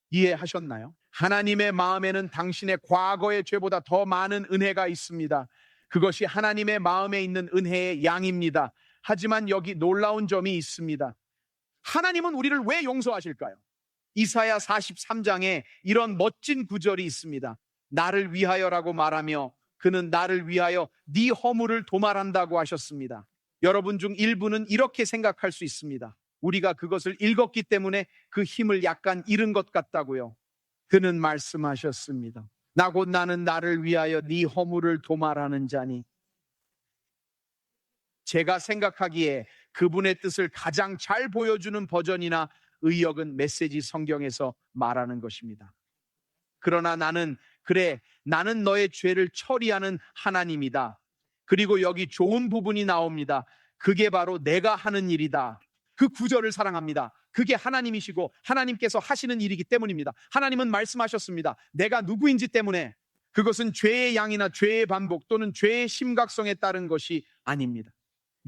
이해하셨나요? 하나님의 마음에는 당신의 과거의 죄보다 더 많은 은혜가 있습니다. 그것이 하나님의 마음에 있는 은혜의 양입니다. 하지만 여기 놀라운 점이 있습니다. 하나님은 우리를 왜 용서하실까요? 이사야 43장에 이런 멋진 구절이 있습니다. 나를 위하여라고 말하며 그는 나를 위하여 네 허물을 도말한다고 하셨습니다. 여러분 중 일부는 이렇게 생각할 수 있습니다. 우리가 그것을 읽었기 때문에 그 힘을 약간 잃은 것 같다고요. 그는 말씀하셨습니다. 곧 나는 나를 위하여 네 허물을 도말하는 자니. 제가 생각하기에 그분의 뜻을 가장 잘 보여주는 버전이나 의역은 메시지 성경에서 말하는 것입니다. 그러나 나는 너의 죄를 처리하는 하나님이다. 그리고 여기 좋은 부분이 나옵니다. 그게 바로 내가 하는 일이다. 그 구절을 사랑합니다. 그게 하나님이시고 하나님께서 하시는 일이기 때문입니다. 하나님은 말씀하셨습니다. 내가 누구인지 때문에. 그것은 죄의 양이나 죄의 반복 또는 죄의 심각성에 따른 것이 아닙니다.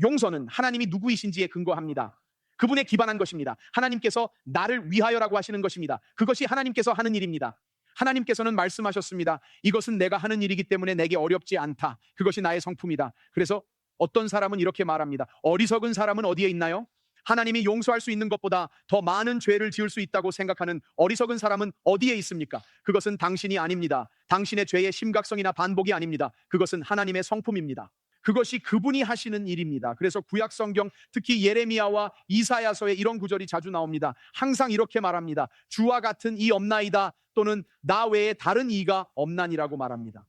용서는 하나님이 누구이신지에 근거합니다. 그분에 기반한 것입니다. 하나님께서 나를 위하여라고 하시는 것입니다. 그것이 하나님께서 하는 일입니다. 하나님께서는 말씀하셨습니다. 이것은 내가 하는 일이기 때문에 내게 어렵지 않다. 그것이 나의 성품이다. 그래서 어떤 사람은 이렇게 말합니다. 어리석은 사람은 어디에 있나요? 하나님이 용서할 수 있는 것보다 더 많은 죄를 지을 수 있다고 생각하는 어리석은 사람은 어디에 있습니까? 그것은 당신이 아닙니다. 당신의 죄의 심각성이나 반복이 아닙니다. 그것은 하나님의 성품입니다. 그것이 그분이 하시는 일입니다. 그래서 구약 성경, 특히 예레미야와 이사야서에 이런 구절이 자주 나옵니다. 항상 이렇게 말합니다. 주와 같은 이 없나이다, 또는 나 외에 다른 이가 없나니라고 말합니다.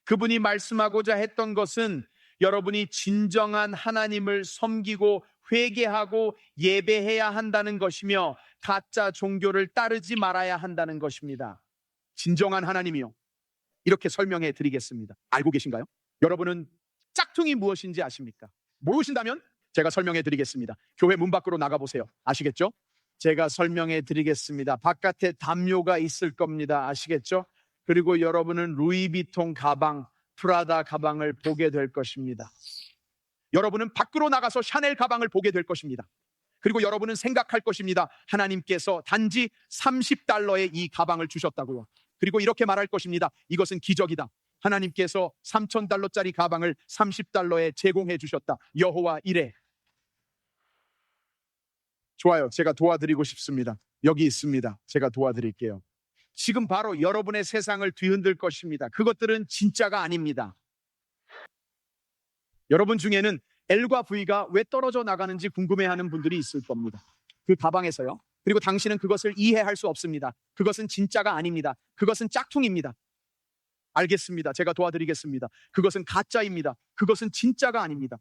그분이 말씀하고자 했던 것은 여러분이 진정한 하나님을 섬기고 회개하고 예배해야 한다는 것이며 가짜 종교를 따르지 말아야 한다는 것입니다. 진정한 하나님이요. 이렇게 설명해 드리겠습니다. 알고 계신가요? 여러분은 짝퉁이 무엇인지 아십니까? 모르신다면 제가 설명해 드리겠습니다. 교회 문 밖으로 나가보세요. 아시겠죠? 제가 설명해 드리겠습니다. 바깥에 담요가 있을 겁니다. 아시겠죠? 그리고 여러분은 루이비통 가방, 프라다 가방을 보게 될 것입니다. 여러분은 밖으로 나가서 샤넬 가방을 보게 될 것입니다. 그리고 여러분은 생각할 것입니다. 하나님께서 단지 $30에 이 가방을 주셨다고요. 그리고 이렇게 말할 것입니다. 이것은 기적이다. 하나님께서 $3,000짜리 가방을 $30에 제공해 주셨다. 여호와 이래. 좋아요. 제가 도와드리고 싶습니다. 여기 있습니다. 제가 도와드릴게요. 지금 바로 여러분의 세상을 뒤흔들 것입니다. 그것들은 진짜가 아닙니다. 여러분 중에는 L과 V가 왜 떨어져 나가는지 궁금해하는 분들이 있을 겁니다. 그 가방에서요. 그리고 당신은 그것을 이해할 수 없습니다. 그것은 진짜가 아닙니다. 그것은 짝퉁입니다. 알겠습니다. 제가 도와드리겠습니다. 그것은 가짜입니다. 그것은 진짜가 아닙니다.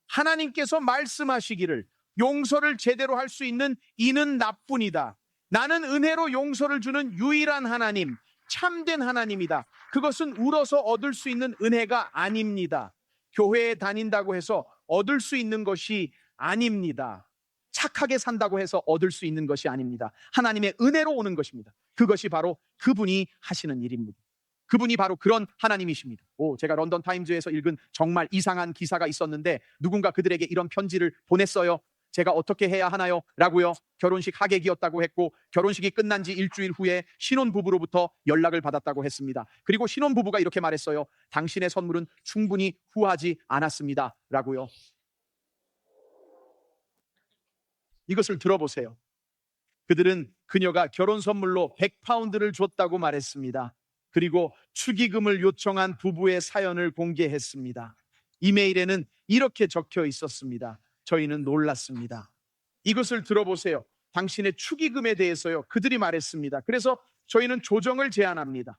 하나님께서 말씀하시기를 용서를 제대로 할 수 있는 이는 나뿐이다. 나는 은혜로 용서를 주는 유일한 하나님, 참된 하나님이다. 그것은 울어서 얻을 수 있는 은혜가 아닙니다. 교회에 다닌다고 해서 얻을 수 있는 것이 아닙니다. 착하게 산다고 해서 얻을 수 있는 것이 아닙니다. 하나님의 은혜로 오는 것입니다. 그것이 바로 그분이 하시는 일입니다. 그분이 바로 그런 하나님이십니다. 제가 런던 타임즈에서 읽은 정말 이상한 기사가 있었는데 누군가 그들에게 이런 편지를 보냈어요. 제가 어떻게 해야 하나요? 라고요. 결혼식 하객이었다고 했고 결혼식이 끝난 지 일주일 후에 신혼부부로부터 연락을 받았다고 했습니다. 그리고 신혼부부가 이렇게 말했어요. 당신의 선물은 충분히 후하지 않았습니다. 라고요. 이것을 들어보세요. 그들은 그녀가 결혼 선물로 100파운드를 줬다고 말했습니다. 그리고 축의금을 요청한 부부의 사연을 공개했습니다. 이메일에는 이렇게 적혀 있었습니다. 저희는 놀랐습니다. 이것을 들어보세요. 당신의 축의금에 대해서요. 그들이 말했습니다. 그래서 저희는 조정을 제안합니다.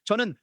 저는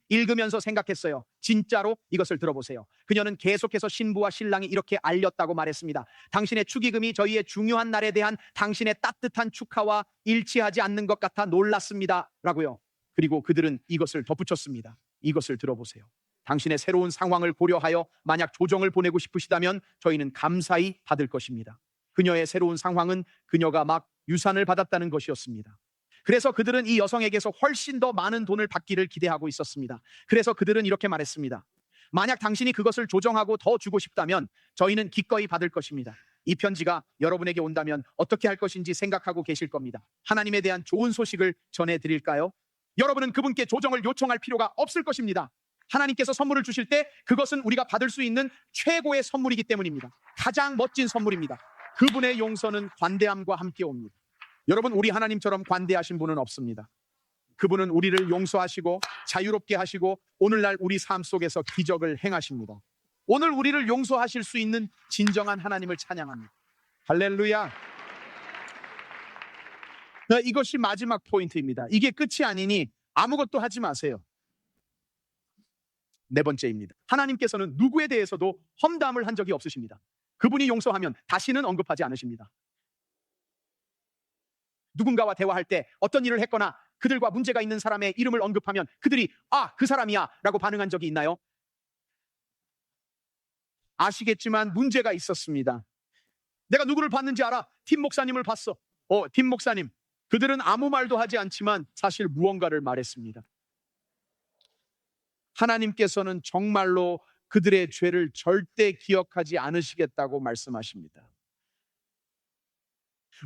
읽으면서 생각했어요. 진짜로 이것을 들어보세요. 그녀는 계속해서 신부와 신랑이 이렇게 알렸다고 말했습니다. 당신의 축의금이 저희의 중요한 날에 대한 당신의 따뜻한 축하와 일치하지 않는 것 같아 놀랐습니다. 라고요. 그리고 그들은 이것을 덧붙였습니다. 이것을 들어보세요. 당신의 새로운 상황을 고려하여 만약 조정을 보내고 싶으시다면 저희는 감사히 받을 것입니다. 그녀의 새로운 상황은 그녀가 막 유산을 받았다는 것이었습니다. 그래서 그들은 이 여성에게서 훨씬 더 많은 돈을 받기를 기대하고 있었습니다. 그래서 그들은 이렇게 말했습니다. 만약 당신이 그것을 조정하고 더 주고 싶다면 저희는 기꺼이 받을 것입니다. 이 편지가 여러분에게 온다면 어떻게 할 것인지 생각하고 계실 겁니다. 하나님에 대한 좋은 소식을 전해드릴까요? 여러분은 그분께 조정을 요청할 필요가 없을 것입니다. 하나님께서 선물을 주실 때 그것은 우리가 받을 수 있는 최고의 선물이기 때문입니다. 가장 멋진 선물입니다. 그분의 용서는 관대함과 함께 옵니다. 여러분, 우리 하나님처럼 관대하신 분은 없습니다. 그분은 우리를 용서하시고 자유롭게 하시고 오늘날 우리 삶 속에서 기적을 행하십니다. 오늘 우리를 용서하실 수 있는 진정한 하나님을 찬양합니다. 할렐루야. 이것이 마지막 포인트입니다. 이게 끝이 아니니 아무것도 하지 마세요. 네 번째입니다. 하나님께서는 누구에 대해서도 험담을 한 적이 없으십니다. 그분이 용서하면 다시는 언급하지 않으십니다. 누군가와 대화할 때 어떤 일을 했거나 그들과 문제가 있는 사람의 이름을 언급하면 그들이 그 사람이야 라고 반응한 적이 있나요? 아시겠지만 문제가 있었습니다. 내가 누구를 봤는지 알아? 팀 목사님을 봤어. 팀 목사님. 그들은 아무 말도 하지 않지만 사실 무언가를 말했습니다. 하나님께서는 정말로 그들의 죄를 절대 기억하지 않으시겠다고 말씀하십니다.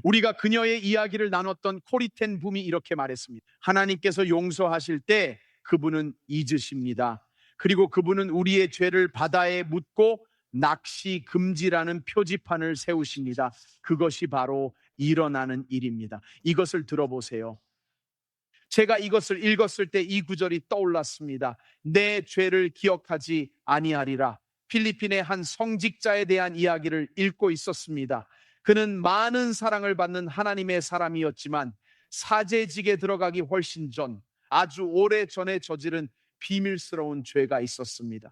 우리가 그녀의 이야기를 나눴던 코리텐 붐이 이렇게 말했습니다. 하나님께서 용서하실 때 그분은 잊으십니다. 그리고 그분은 우리의 죄를 바다에 묻고 낚시 금지라는 표지판을 세우십니다. 그것이 바로 일어나는 일입니다. 이것을 들어보세요. 제가 이것을 읽었을 때 이 구절이 떠올랐습니다. 내 죄를 기억하지 아니하리라. 필리핀의 한 성직자에 대한 이야기를 읽고 있었습니다. 그는 많은 사랑을 받는 하나님의 사람이었지만 사제직에 들어가기 훨씬 전 아주 오래 전에 저지른 비밀스러운 죄가 있었습니다.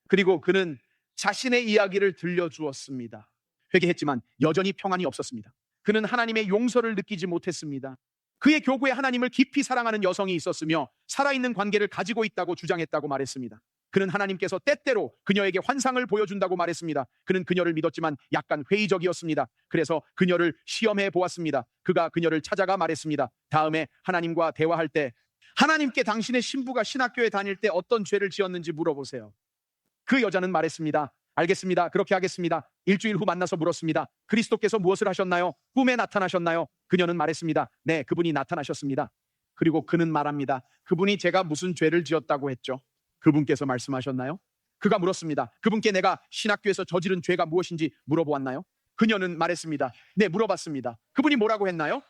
그리고 그는 자신의 이야기를 들려주었습니다. 회개했지만 여전히 평안이 없었습니다. 그는 하나님의 용서를 느끼지 못했습니다. 그의 교구에 하나님을 깊이 사랑하는 여성이 있었으며 살아있는 관계를 가지고 있다고 주장했다고 말했습니다. 그는 하나님께서 때때로 그녀에게 환상을 보여준다고 말했습니다. 그는 그녀를 믿었지만 약간 회의적이었습니다. 그래서 그녀를 시험해 보았습니다. 그가 그녀를 찾아가 말했습니다. 다음에 하나님과 대화할 때 하나님께 당신의 신부가 신학교에 다닐 때 어떤 죄를 지었는지 물어보세요. 그 여자는 말했습니다. 알겠습니다. 그렇게 하겠습니다. 일주일 후 만나서 물었습니다. 그리스도께서 무엇을 하셨나요? 꿈에 나타나셨나요? 그녀는 말했습니다. 네, 그분이 나타나셨습니다. 그리고 그는 말합니다. 그분이 제가 무슨 죄를 지었다고 했죠? 그분께서 말씀하셨나요? 그가 물었습니다. 그분께 내가 신학교에서 저지른 죄가 무엇인지 물어보았나요? 그녀는 말했습니다. 네, 물어봤습니다. 그분이 뭐라고 했나요?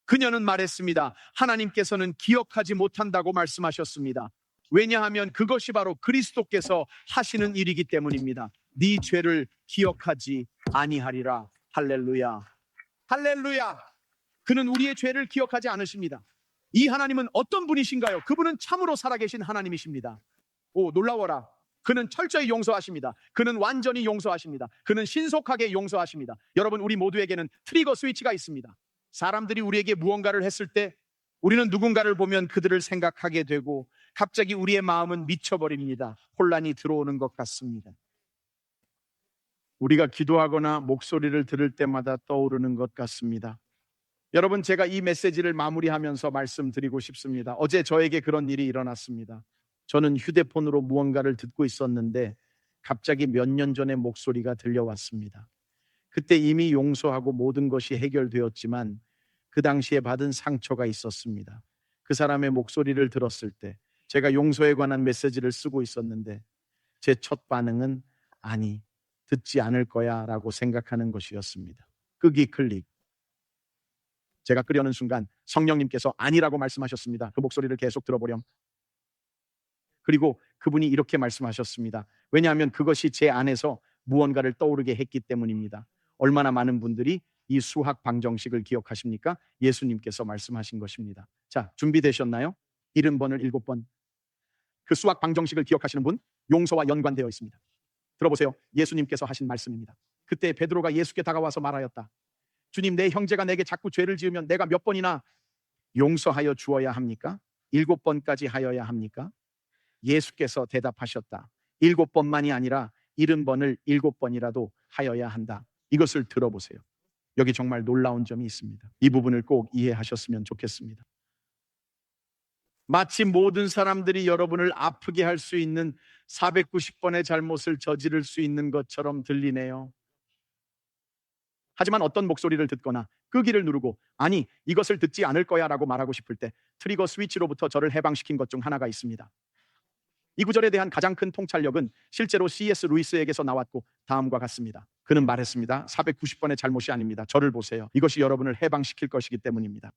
그녀는 말했습니다. 하나님께서는 기억하지 못한다고 말씀하셨습니다. 왜냐하면 그것이 바로 그리스도께서 하시는 일이기 때문입니다. 네 죄를 기억하지 아니하리라. 할렐루야. 할렐루야. 그는 우리의 죄를 기억하지 않으십니다. 이 하나님은 어떤 분이신가요? 그분은 참으로 살아계신 하나님이십니다. 오, 놀라워라. 그는 철저히 용서하십니다. 그는 완전히 용서하십니다. 그는 신속하게 용서하십니다. 여러분, 우리 모두에게는 트리거 스위치가 있습니다. 사람들이 우리에게 무언가를 했을 때 우리는 누군가를 보면 그들을 생각하게 되고 갑자기 우리의 마음은 미쳐버립니다. 혼란이 들어오는 것 같습니다. 우리가 기도하거나 목소리를 들을 때마다 떠오르는 것 같습니다. 여러분, 제가 이 메시지를 마무리하면서 말씀드리고 싶습니다. 어제 저에게 그런 일이 일어났습니다. 저는 휴대폰으로 무언가를 듣고 있었는데 갑자기 몇 년 전의 목소리가 들려왔습니다. 그때 이미 용서하고 모든 것이 해결되었지만 그 당시에 받은 상처가 있었습니다. 그 사람의 목소리를 들었을 때 제가 용서에 관한 메시지를 쓰고 있었는데 제 첫 반응은 아니, 듣지 않을 거야 라고 생각하는 것이었습니다. 끄기 클릭. 제가 끄려는 순간 성령님께서 아니라고 말씀하셨습니다. 그 목소리를 계속 들어보렴. 그리고 그분이 이렇게 말씀하셨습니다. 왜냐하면 그것이 제 안에서 무언가를 떠오르게 했기 때문입니다. 얼마나 많은 분들이 이 수학 방정식을 기억하십니까? 예수님께서 말씀하신 것입니다. 자, 준비되셨나요? 70번을 7번. 그 수학 방정식을 기억하시는 분, 용서와 연관되어 있습니다. 들어보세요. 예수님께서 하신 말씀입니다. 그때 베드로가 예수께 다가와서 말하였다. 주님, 내 형제가 내게 자꾸 죄를 지으면 내가 몇 번이나 용서하여 주어야 합니까? 7번까지 하여야 합니까? 예수께서 대답하셨다. 7번만이 아니라 70번을 7번이라도 하여야 한다. 이것을 들어보세요. 여기 정말 놀라운 점이 있습니다. 이 부분을 꼭 이해하셨으면 좋겠습니다. 마치 모든 사람들이 여러분을 아프게 할 수 있는 490번의 잘못을 저지를 수 있는 것처럼 들리네요. 하지만 어떤 목소리를 듣거나 끄기를 누르고 아니, 이것을 듣지 않을 거야 라고 말하고 싶을 때 트리거 스위치로부터 저를 해방시킨 것 중 하나가 있습니다. 이 구절에 대한 가장 큰 통찰력은 실제로 C.S. 루이스에게서 나왔고 다음과 같습니다. 그는 말했습니다. 490번의 잘못이 아닙니다. 저를 보세요. 이것이 여러분을 해방시킬 것이기 때문입니다.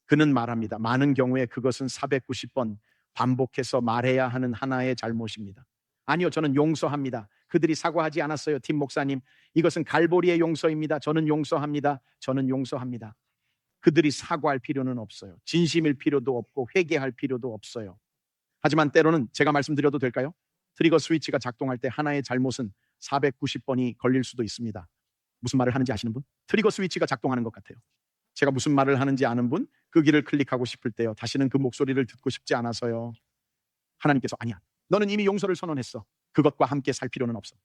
그는 말합니다. 많은 경우에 그것은 490번 반복해서 말해야 하는 하나의 잘못입니다. 아니요, 저는 용서합니다. 그들이 사과하지 않았어요, 팀 목사님. 이것은 갈보리의 용서입니다. 저는 용서합니다. 저는 용서합니다. 그들이 사과할 필요는 없어요. 진심일 필요도 없고 회개할 필요도 없어요. 하지만 때로는 제가 말씀드려도 될까요? 트리거 스위치가 작동할 때 하나의 잘못은 490번이 걸릴 수도 있습니다. 무슨 말을 하는지 아시는 분? 트리거 스위치가 작동하는 것 같아요. 제가 무슨 말을 하는지 아는 분? 그 길을 클릭하고 싶을 때요. 다시는 그 목소리를 듣고 싶지 않아서요. 하나님께서 아니야, 너는 이미 용서를 선언했어. 그것과 함께 살 필요는 없어.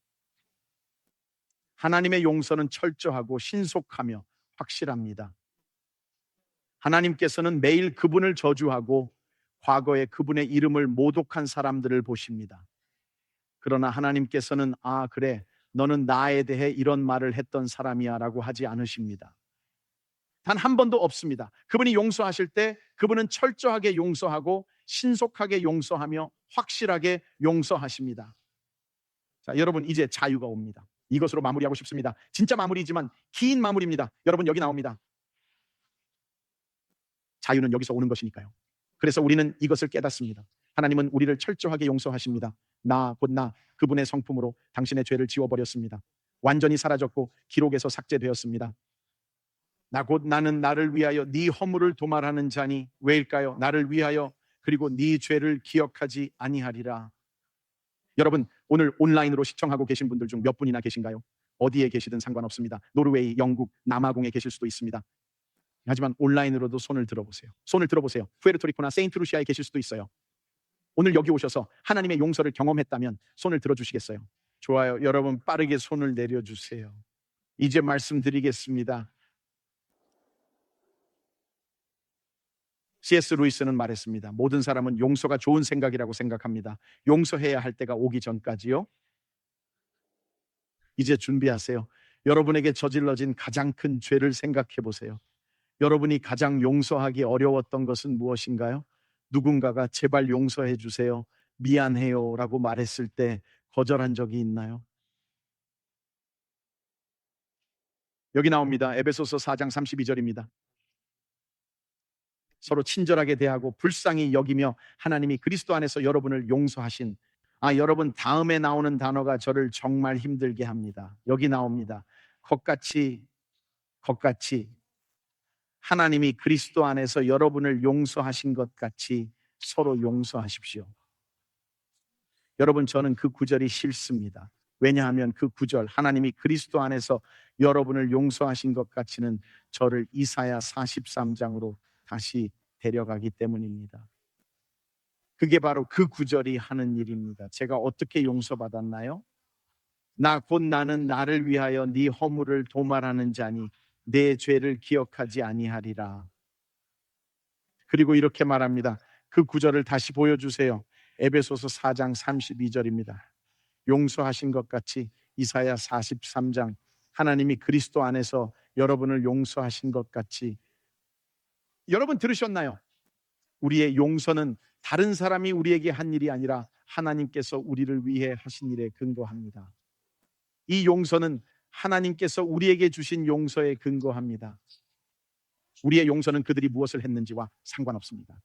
하나님의 용서는 철저하고 신속하며 확실합니다. 하나님께서는 매일 그분을 저주하고 과거에 그분의 이름을 모독한 사람들을 보십니다. 그러나 하나님께서는 아, 그래, 너는 나에 대해 이런 말을 했던 사람이야 라고 하지 않으십니다. 단 한 번도 없습니다. 그분이 용서하실 때 그분은 철저하게 용서하고 신속하게 용서하며 확실하게 용서하십니다. 자, 여러분, 이제 자유가 옵니다. 이것으로 마무리하고 싶습니다. 진짜 마무리지만 긴 마무리입니다. 여러분, 여기 나옵니다. 자유는 여기서 오는 것이니까요. 그래서 우리는 이것을 깨닫습니다. 하나님은 우리를 철저하게 용서하십니다. 곧 나, 그분의 성품으로 당신의 죄를 지워버렸습니다. 완전히 사라졌고 기록에서 삭제되었습니다. 곧 나는 나를 위하여 네 허물을 도말하는 자니 왜일까요? 나를 위하여, 그리고 네 죄를 기억하지 아니하리라. 여러분, 오늘 온라인으로 시청하고 계신 분들 중 몇 분이나 계신가요? 어디에 계시든 상관없습니다. 노르웨이, 영국, 남아공에 계실 수도 있습니다. 하지만 온라인으로도 손을 들어보세요. 손을 들어보세요. 푸에르토리코나 세인트루시아에 계실 수도 있어요. 오늘 여기 오셔서 하나님의 용서를 경험했다면 손을 들어주시겠어요? 좋아요. 여러분, 빠르게 손을 내려주세요. 이제 말씀드리겠습니다. C.S. 루이스는 말했습니다. 모든 사람은 용서가 좋은 생각이라고 생각합니다. 용서해야 할 때가 오기 전까지요. 이제 준비하세요. 여러분에게 저질러진 가장 큰 죄를 생각해 보세요. 여러분이 가장 용서하기 어려웠던 것은 무엇인가요? 누군가가 제발 용서해 주세요, 미안해요 라고 말했을 때 거절한 적이 있나요? 여기 나옵니다. 에베소서 4장 32절입니다. 서로 친절하게 대하고 불쌍히 여기며 하나님이 그리스도 안에서 여러분을 용서하신. 여러분, 다음에 나오는 단어가 저를 정말 힘들게 합니다. 여기 나옵니다. 것같이 하나님이 그리스도 안에서 여러분을 용서하신 것 같이 서로 용서하십시오. 여러분, 저는 그 구절이 싫습니다. 왜냐하면 그 구절, 하나님이 그리스도 안에서 여러분을 용서하신 것 같이는 저를 이사야 43장으로 다시 데려가기 때문입니다. 그게 바로 그 구절이 하는 일입니다. 제가 어떻게 용서받았나요? 나는 나를 위하여 네 허물을 도말하는 자니 내 죄를 기억하지 아니하리라. 그리고 이렇게 말합니다. 그 구절을 다시 보여주세요. 에베소서 4장 32절입니다. 용서하신 것 같이 이사야 43장, 하나님이 그리스도 안에서 여러분을 용서하신 것 같이. 여러분 들으셨나요? 우리의 용서는 다른 사람이 우리에게 한 일이 아니라 하나님께서 우리를 위해 하신 일에 근거합니다. 이 용서는 하나님께서 우리에게 주신 용서에 근거합니다. 우리의 용서는 그들이 무엇을 했는지와 상관없습니다.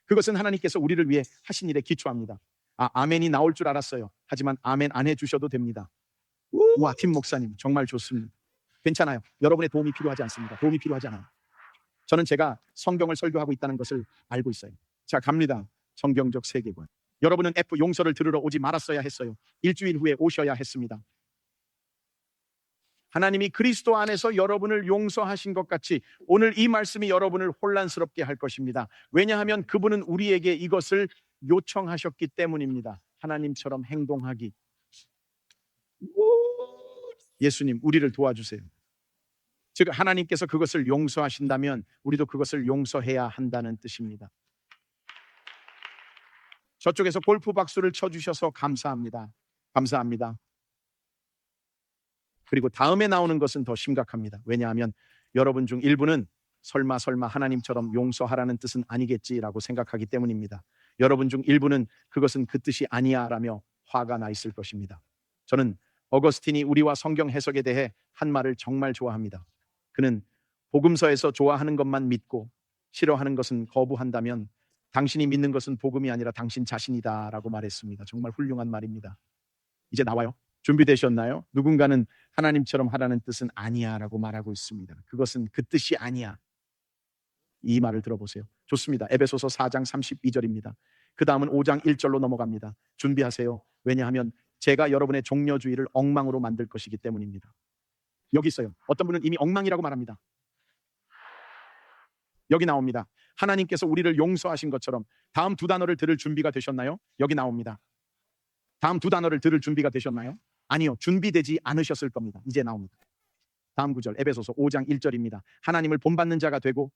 그것은 하나님께서 우리를 위해 하신 일에 기초합니다. 아멘이 나올 줄 알았어요. 하지만 아멘 안 해주셔도 됩니다. 와, 팀 목사님 정말 좋습니다. 괜찮아요. 여러분의 도움이 필요하지 않습니다. 도움이 필요하지 않아요. 저는 제가 성경을 설교하고 있다는 것을 알고 있어요. 자, 갑니다. 성경적 세계관. 여러분은 F 용서를 들으러 오지 말았어야 했어요. 일주일 후에 오셔야 했습니다. 하나님이 그리스도 안에서 여러분을 용서하신 것 같이 오늘 이 말씀이 여러분을 혼란스럽게 할 것입니다. 왜냐하면 그분은 우리에게 이것을 요청하셨기 때문입니다. 하나님처럼 행동하기. 예수님, 우리를 도와주세요. 즉 하나님께서 그것을 용서하신다면 우리도 그것을 용서해야 한다는 뜻입니다. 저쪽에서 골프 박수를 쳐주셔서 감사합니다. 감사합니다. 그리고 다음에 나오는 것은 더 심각합니다. 왜냐하면 여러분 중 일부는 설마 하나님처럼 용서하라는 뜻은 아니겠지라고 생각하기 때문입니다. 여러분 중 일부는 그것은 그 뜻이 아니야 라며 화가 나 있을 것입니다. 저는 어거스틴이 우리와 성경 해석에 대해 한 말을 정말 좋아합니다. 그는 복음서에서 좋아하는 것만 믿고 싫어하는 것은 거부한다면 당신이 믿는 것은 복음이 아니라 당신 자신이다 라고 말했습니다. 정말 훌륭한 말입니다. 이제 나와요. 준비되셨나요? 누군가는 하나님처럼 하라는 뜻은 아니야 라고 말하고 있습니다. 그것은 그 뜻이 아니야. 이 말을 들어보세요. 좋습니다. 에베소서 4장 32절입니다. 그 다음은 5장 1절로 넘어갑니다. 준비하세요. 왜냐하면 제가 여러분의 종려주의를 엉망으로 만들 것이기 때문입니다. 여기 있어요. 어떤 분은 이미 엉망이라고 말합니다. 여기 나옵니다. 하나님께서 우리를 용서하신 것처럼. 다음 두 단어를 들을 준비가 되셨나요? 여기 나옵니다. 다음 두 단어를 들을 준비가 되셨나요? 아니요, 준비되지 않으셨을 겁니다. 이제 나옵니다. 다음 구절 에베소서 5장 1절입니다. 하나님을 본받는 자가 되고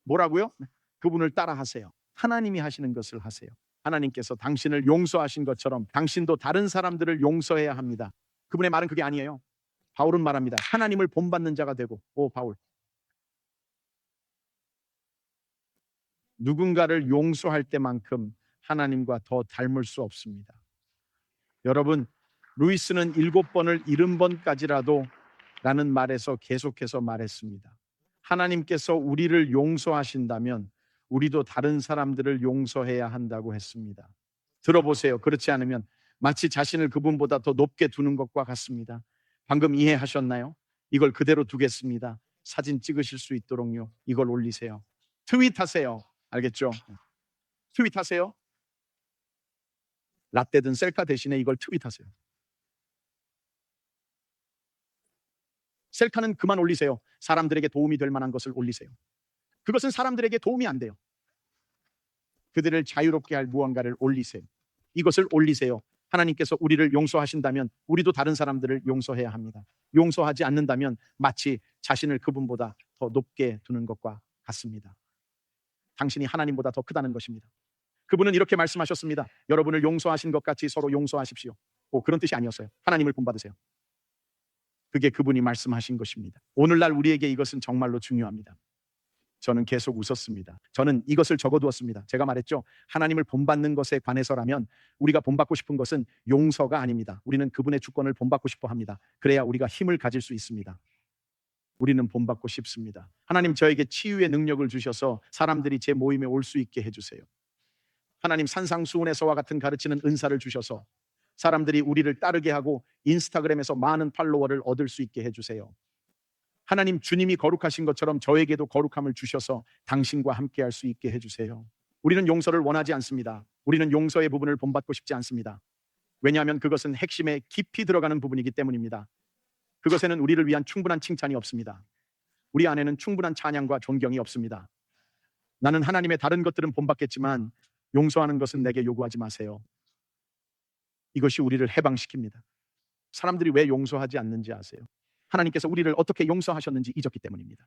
뭐라고요? 그분을 따라하세요. 하나님이 하시는 것을 하세요. 하나님께서 당신을 용서하신 것처럼 당신도 다른 사람들을 용서해야 합니다. 그분의 말은 그게 아니에요. 바울은 말합니다. 하나님을 본받는 자가 되고. 바울, 누군가를 용서할 때만큼 하나님과 더 닮을 수 없습니다. 여러분, 루이스는 7번을 70번까지라도 라는 말에서 계속해서 말했습니다. 하나님께서 우리를 용서하신다면 우리도 다른 사람들을 용서해야 한다고 했습니다. 들어보세요. 그렇지 않으면 마치 자신을 그분보다 더 높게 두는 것과 같습니다. 방금 이해하셨나요? 이걸 그대로 두겠습니다. 사진 찍으실 수 있도록요. 이걸 올리세요. 트윗하세요. 알겠죠? 트윗하세요. 라떼든 셀카 대신에 이걸 트윗하세요. 셀카는 그만 올리세요. 사람들에게 도움이 될 만한 것을 올리세요. 그것은 사람들에게 도움이 안 돼요. 그들을 자유롭게 할 무언가를 올리세요. 이것을 올리세요. 하나님께서 우리를 용서하신다면 우리도 다른 사람들을 용서해야 합니다. 용서하지 않는다면 마치 자신을 그분보다 더 높게 두는 것과 같습니다. 당신이 하나님보다 더 크다는 것입니다. 그분은 이렇게 말씀하셨습니다. 여러분을 용서하신 것 같이 서로 용서하십시오. 그런 뜻이 아니었어요. 하나님을 본받으세요. 그게 그분이 말씀하신 것입니다. 오늘날 우리에게 이것은 정말로 중요합니다. 저는 계속 웃었습니다. 저는 이것을 적어두었습니다. 제가 말했죠. 하나님을 본받는 것에 관해서라면 우리가 본받고 싶은 것은 용서가 아닙니다. 우리는 그분의 주권을 본받고 싶어 합니다. 그래야 우리가 힘을 가질 수 있습니다. 우리는 본받고 싶습니다. 하나님, 저에게 치유의 능력을 주셔서 사람들이 제 모임에 올 수 있게 해주세요. 하나님, 산상수훈에서와 같은 가르치는 은사를 주셔서 사람들이 우리를 따르게 하고 인스타그램에서 많은 팔로워를 얻을 수 있게 해주세요. 하나님, 주님이 거룩하신 것처럼 저에게도 거룩함을 주셔서 당신과 함께 할 수 있게 해주세요. 우리는 용서를 원하지 않습니다. 우리는 용서의 부분을 본받고 싶지 않습니다. 왜냐하면 그것은 핵심에 깊이 들어가는 부분이기 때문입니다. 그것에는 우리를 위한 충분한 칭찬이 없습니다. 우리 안에는 충분한 찬양과 존경이 없습니다. 나는 하나님의 다른 것들은 본받겠지만 용서하는 것은 내게 요구하지 마세요. 이것이 우리를 해방시킵니다. 사람들이 왜 용서하지 않는지 아세요? 하나님께서 우리를 어떻게 용서하셨는지 잊었기 때문입니다.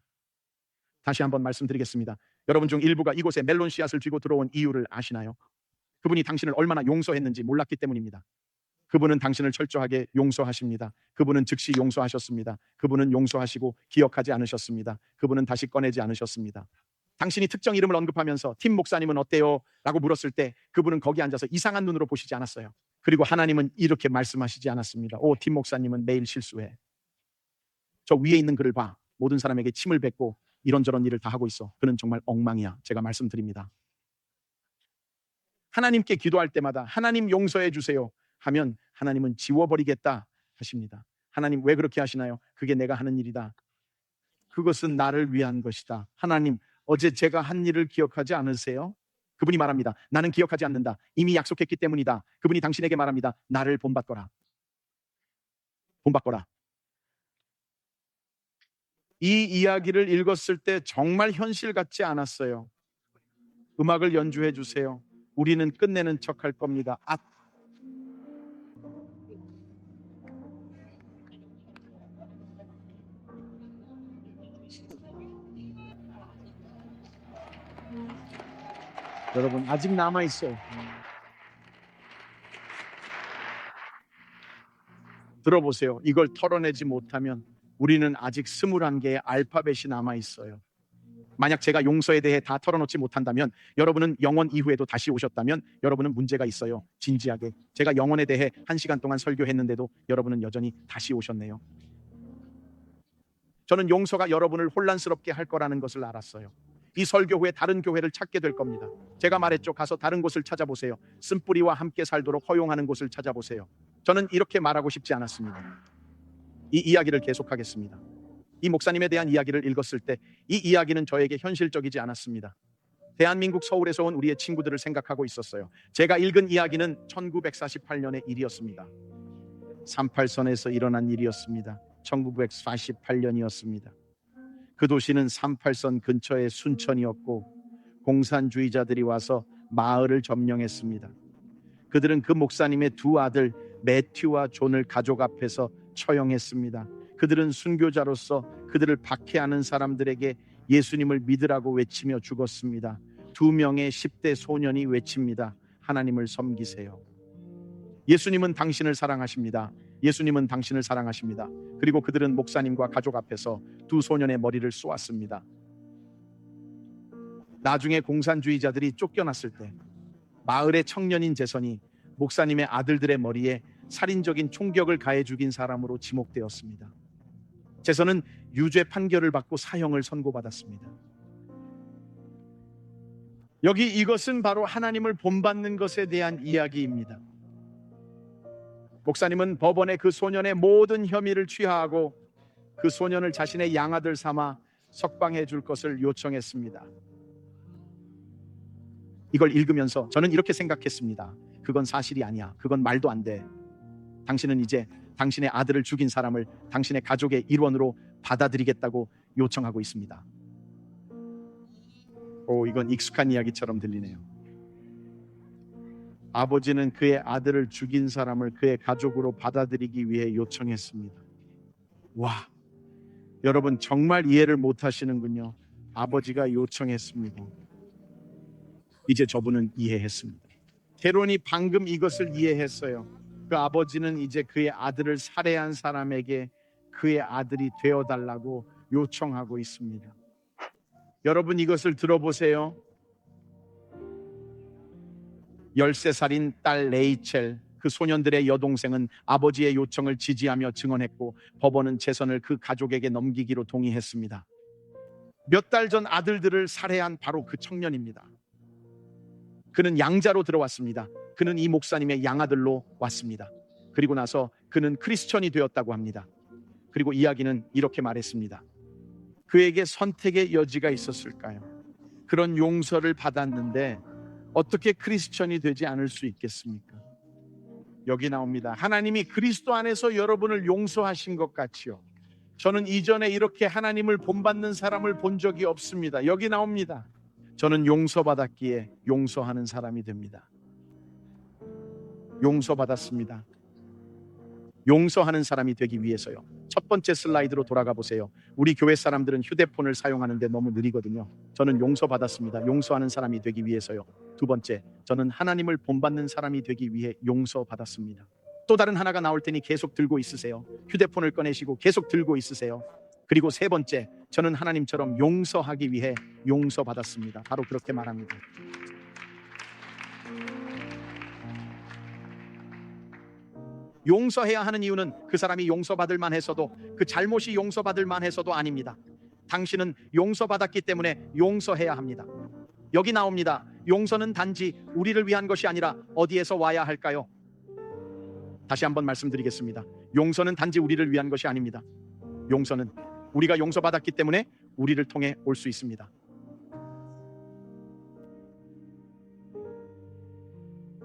다시 한번 말씀드리겠습니다. 여러분 중 일부가 이곳에 멜론 씨앗을 쥐고 들어온 이유를 아시나요? 그분이 당신을 얼마나 용서했는지 몰랐기 때문입니다. 그분은 당신을 철저하게 용서하십니다. 그분은 즉시 용서하셨습니다. 그분은 용서하시고 기억하지 않으셨습니다. 그분은 다시 꺼내지 않으셨습니다. 당신이 특정 이름을 언급하면서 팀 목사님은 어때요? 라고 물었을 때 그분은 거기 앉아서 이상한 눈으로 보시지 않았어요. 그리고 하나님은 이렇게 말씀하시지 않았습니다. 오, 팀 목사님은 매일 실수해. 저 위에 있는 그를 봐. 모든 사람에게 침을 뱉고 이런저런 일을 다 하고 있어. 그는 정말 엉망이야. 제가 말씀드립니다. 하나님께 기도할 때마다 하나님 용서해 주세요 하면 하나님은 지워버리겠다 하십니다. 하나님 왜 그렇게 하시나요? 그게 내가 하는 일이다. 그것은 나를 위한 것이다. 하나님, 어제 제가 한 일을 기억하지 않으세요? 그분이 말합니다. 나는 기억하지 않는다. 이미 약속했기 때문이다. 그분이 당신에게 말합니다. 나를 본받거라. 본받거라. 이 이야기를 읽었을 때 정말 현실 같지 않았어요. 음악을 연주해 주세요. 우리는 끝내는 척 할 겁니다. 여러분 아직 남아 있어요. 들어보세요. 이걸 털어내지 못하면 우리는 아직 21개의 알파벳이 남아 있어요. 만약 제가 용서에 대해 다 털어놓지 못한다면 여러분은 영원 이후에도 다시 오셨다면 여러분은 문제가 있어요. 진지하게. 제가 영원에 대해 1시간 동안 설교했는데도 여러분은 여전히 다시 오셨네요. 저는 용서가 여러분을 혼란스럽게 할 거라는 것을 알았어요. 이 설교 후에 다른 교회를 찾게 될 겁니다. 제가 말했죠. 가서 다른 곳을 찾아보세요. 쓴뿌리와 함께 살도록 허용하는 곳을 찾아보세요. 저는 이렇게 말하고 싶지 않았습니다. 이 이야기를 계속하겠습니다. 이 목사님에 대한 이야기를 읽었을 때 이 이야기는 저에게 현실적이지 않았습니다. 대한민국 서울에서 온 우리의 친구들을 생각하고 있었어요. 제가 읽은 이야기는 1948년의 일이었습니다. 38선에서 일어난 일이었습니다. 1948년이었습니다. 그 도시는 38선 근처의 순천이었고 공산주의자들이 와서 마을을 점령했습니다. 그들은 그 목사님의 두 아들 매튜와 존을 가족 앞에서 처형했습니다. 그들은 순교자로서 그들을 박해하는 사람들에게 예수님을 믿으라고 외치며 죽었습니다. 2명의 10대 소년이 외칩니다. 하나님을 섬기세요. 예수님은 당신을 사랑하십니다. 예수님은 당신을 사랑하십니다. 그리고 그들은 목사님과 가족 앞에서 두 소년의 머리를 쏘았습니다. 나중에 공산주의자들이 쫓겨났을 때 마을의 청년인 재선이 목사님의 아들들의 머리에 살인적인 총격을 가해 죽인 사람으로 지목되었습니다. 재선은 유죄 판결을 받고 사형을 선고받았습니다. 여기 이것은 바로 하나님을 본받는 것에 대한 이야기입니다. 목사님은 법원에 그 소년의 모든 혐의를 취하하고 그 소년을 자신의 양아들 삼아 석방해 줄 것을 요청했습니다. 이걸 읽으면서 저는 이렇게 생각했습니다. 그건 사실이 아니야. 그건 말도 안 돼. 당신은 이제 당신의 아들을 죽인 사람을 당신의 가족의 일원으로 받아들이겠다고 요청하고 있습니다. 이건 익숙한 이야기처럼 들리네요. 아버지는 그의 아들을 죽인 사람을 그의 가족으로 받아들이기 위해 요청했습니다. 와, 여러분 정말 이해를 못 하시는군요. 아버지가 요청했습니다. 이제 저분은 이해했습니다. 게론이 방금 이것을 이해했어요. 그 아버지는 이제 그의 아들을 살해한 사람에게 그의 아들이 되어달라고 요청하고 있습니다. 여러분 이것을 들어보세요. 13살인 딸 레이첼, 그 소년들의 여동생은 아버지의 요청을 지지하며 증언했고 법원은 재산을 그 가족에게 넘기기로 동의했습니다. 몇 달 전 아들들을 살해한 바로 그 청년입니다. 그는 양자로 들어왔습니다. 그는 이 목사님의 양아들로 왔습니다. 그리고 나서 그는 크리스천이 되었다고 합니다. 그리고 이야기는 이렇게 말했습니다. 그에게 선택의 여지가 있었을까요? 그런 용서를 받았는데 어떻게 크리스천이 되지 않을 수 있겠습니까? 여기 나옵니다. 하나님이 그리스도 안에서 여러분을 용서하신 것 같이요. 저는 이전에 이렇게 하나님을 본받는 사람을 본 적이 없습니다. 여기 나옵니다. 저는 용서받았기에 용서하는 사람이 됩니다. 용서받았습니다. 용서하는 사람이 되기 위해서요. 첫 번째 슬라이드로 돌아가 보세요. 우리 교회 사람들은 휴대폰을 사용하는데 너무 느리거든요. 저는 용서받았습니다. 용서하는 사람이 되기 위해서요. 두 번째, 저는 하나님을 본받는 사람이 되기 위해 용서받았습니다. 또 다른 하나가 나올 테니 계속 들고 있으세요. 휴대폰을 꺼내시고 계속 들고 있으세요. 그리고 세 번째, 저는 하나님처럼 용서하기 위해 용서받았습니다. 바로 그렇게 말합니다. 용서해야 하는 이유는 그 사람이 용서받을 만해서도, 그 잘못이 용서받을 만해서도 아닙니다. 당신은 용서받았기 때문에 용서해야 합니다. 여기 나옵니다. 용서는 단지 우리를 위한 것이 아니라 어디에서 와야 할까요? 다시 한번 말씀드리겠습니다. 용서는 단지 우리를 위한 것이 아닙니다. 용서는 우리가 용서받았기 때문에 우리를 통해 올 수 있습니다.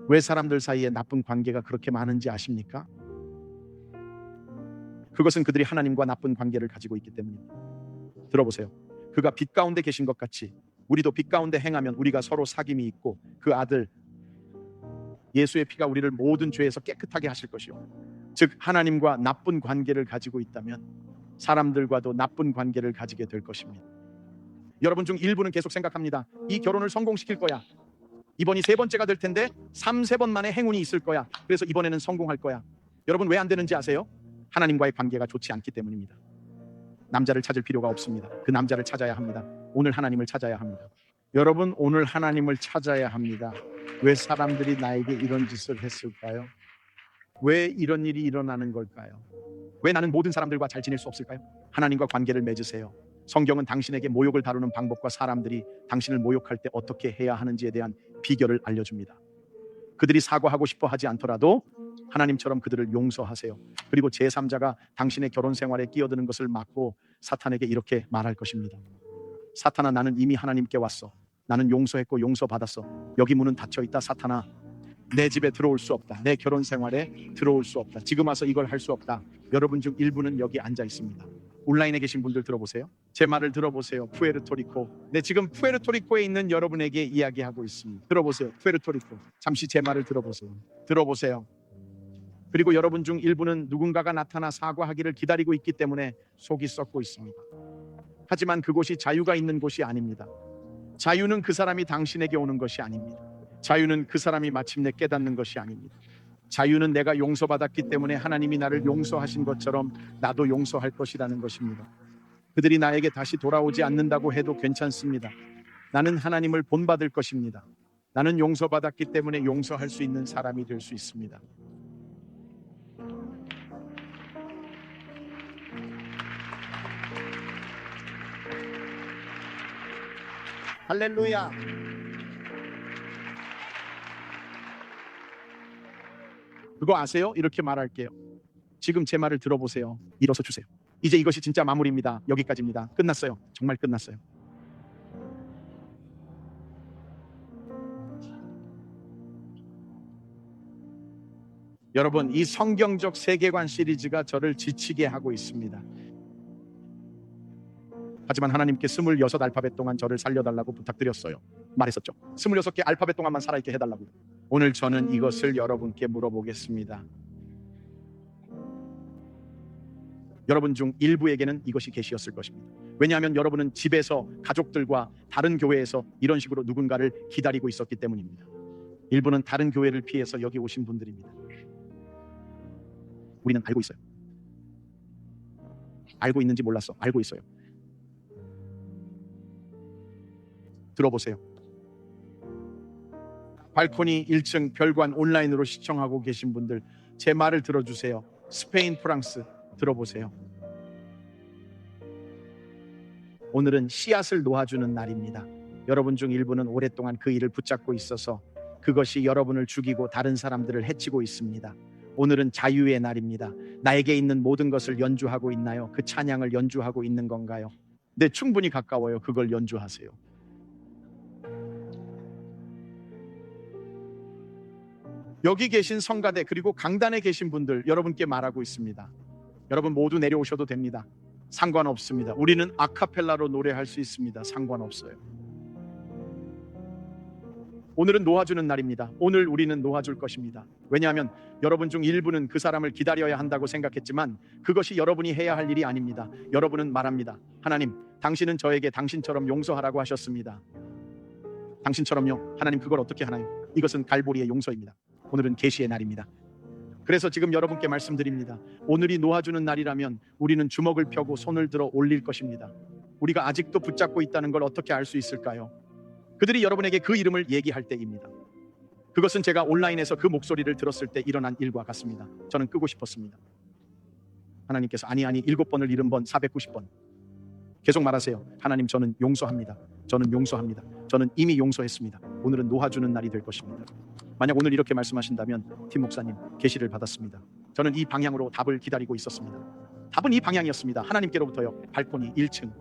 왜 사람들 사이에 나쁜 관계가 그렇게 많은지 아십니까? 그것은 그들이 하나님과 나쁜 관계를 가지고 있기 때문입니다. 들어보세요. 그가 빛 가운데 계신 것 같이 우리도 빛 가운데 행하면 우리가 서로 사귐이 있고 그 아들 예수의 피가 우리를 모든 죄에서 깨끗하게 하실 것이요. 즉 하나님과 나쁜 관계를 가지고 있다면 사람들과도 나쁜 관계를 가지게 될 것입니다. 여러분 중 일부는 계속 생각합니다. 이 결혼을 성공시킬 거야. 이번이 세 번째가 될 텐데 3-4번 만에 행운이 있을 거야. 그래서 이번에는 성공할 거야. 여러분 왜 안 되는지 아세요? 하나님과의 관계가 좋지 않기 때문입니다. 남자를 찾을 필요가 없습니다. 그 남자를 찾아야 합니다. 오늘 하나님을 찾아야 합니다. 여러분 오늘 하나님을 찾아야 합니다. 왜 사람들이 나에게 이런 짓을 했을까요? 왜 이런 일이 일어나는 걸까요? 왜 나는 모든 사람들과 잘 지낼 수 없을까요? 하나님과 관계를 맺으세요. 성경은 당신에게 모욕을 다루는 방법과 사람들이 당신을 모욕할 때 어떻게 해야 하는지에 대한 비결을 알려줍니다. 그들이 사과하고 싶어 하지 않더라도 하나님처럼 그들을 용서하세요. 그리고 제3자가 당신의 결혼 생활에 끼어드는 것을 막고 사탄에게 이렇게 말할 것입니다. 사탄아, 나는 이미 하나님께 왔어. 나는 용서했고 용서받았어. 여기 문은 닫혀 있다. 사탄아, 내 집에 들어올 수 없다. 내 결혼 생활에 들어올 수 없다. 지금 와서 이걸 할 수 없다. 여러분 중 일부는 여기 앉아 있습니다. 온라인에 계신 분들 들어보세요. 제 말을 들어보세요. 푸에르토리코. 네, 지금 푸에르토리코에 있는 여러분에게 이야기하고 있습니다. 들어보세요. 푸에르토리코. 잠시 제 말을 들어보세요. 들어보세요. 그리고 여러분 중 일부는 누군가가 나타나 사과하기를 기다리고 있기 때문에 속이 썩고 있습니다. 하지만 그곳이 자유가 있는 곳이 아닙니다. 자유는 그 사람이 당신에게 오는 것이 아닙니다. 자유는 그 사람이 마침내 깨닫는 것이 아닙니다. 자유는 내가 용서받았기 때문에 하나님이 나를 용서하신 것처럼 나도 용서할 것이라는 것입니다. 그들이 나에게 다시 돌아오지 않는다고 해도 괜찮습니다. 나는 하나님을 본받을 것입니다. 나는 용서받았기 때문에 용서할 수 있는 사람이 될 수 있습니다. 할렐루야. 그거 아세요? 이렇게 말할게요. 지금 제 말을 들어보세요. 일어서 주세요. 이제 이것이 진짜 마무리입니다. 여기까지입니다. 끝났어요. 정말 끝났어요. 여러분, 이 성경적 세계관 시리즈가 저를 지치게 하고 있습니다. 하지만 하나님께 26 알파벳 동안 저를 살려달라고 부탁드렸어요. 말했었죠. 26개 알파벳 동안만 살아있게 해달라고. 오늘 저는 이것을 여러분께 물어보겠습니다. 여러분 중 일부에게는 이것이 계시였을 것입니다. 왜냐하면 여러분은 집에서 가족들과 다른 교회에서 이런 식으로 누군가를 기다리고 있었기 때문입니다. 일부는 다른 교회를 피해서 여기 오신 분들입니다. 우리는 알고 있어요. 알고 있는지 몰랐어. 알고 있어요. 들어보세요. 발코니 1층 별관 온라인으로 시청하고 계신 분들 제 말을 들어주세요. 스페인, 프랑스 들어보세요. 오늘은 씨앗을 놓아주는 날입니다. 여러분 중 일부는 오랫동안 그 일을 붙잡고 있어서 그것이 여러분을 죽이고 다른 사람들을 해치고 있습니다. 오늘은 자유의 날입니다. 나에게 있는 모든 것을 연주하고 있나요? 그 찬양을 연주하고 있는 건가요? 네, 충분히 가까워요. 그걸 연주하세요. 여기 계신 성가대 그리고 강단에 계신 분들 여러분께 말하고 있습니다. 여러분 모두 내려오셔도 됩니다. 상관없습니다. 우리는 아카펠라로 노래할 수 있습니다. 상관없어요. 오늘은 놓아주는 날입니다. 오늘 우리는 놓아줄 것입니다. 왜냐하면 여러분 중 일부는 그 사람을 기다려야 한다고 생각했지만 그것이 여러분이 해야 할 일이 아닙니다. 여러분은 말합니다. 하나님, 당신은 저에게 당신처럼 용서하라고 하셨습니다. 당신처럼요. 하나님, 그걸 어떻게 하나요? 이것은 갈보리의 용서입니다. 오늘은 계시의 날입니다. 그래서 지금 여러분께 말씀드립니다. 오늘이 놓아주는 날이라면 우리는 주먹을 펴고 손을 들어 올릴 것입니다. 우리가 아직도 붙잡고 있다는 걸 어떻게 알 수 있을까요? 그들이 여러분에게 그 이름을 얘기할 때입니다. 그것은 제가 온라인에서 그 목소리를 들었을 때 일어난 일과 같습니다. 저는 끄고 싶었습니다. 하나님께서 아니 7번을 70번 490번 계속 말하세요. 하나님, 저는 용서합니다. 저는 용서합니다. 저는 이미 용서했습니다. 오늘은 놓아주는 날이 될 것입니다. 만약 오늘 이렇게 말씀하신다면 팀 목사님, 계시를 받았습니다. 저는 이 방향으로 답을 기다리고 있었습니다. 답은 이 방향이었습니다. 하나님께로부터요. 발코니 1층.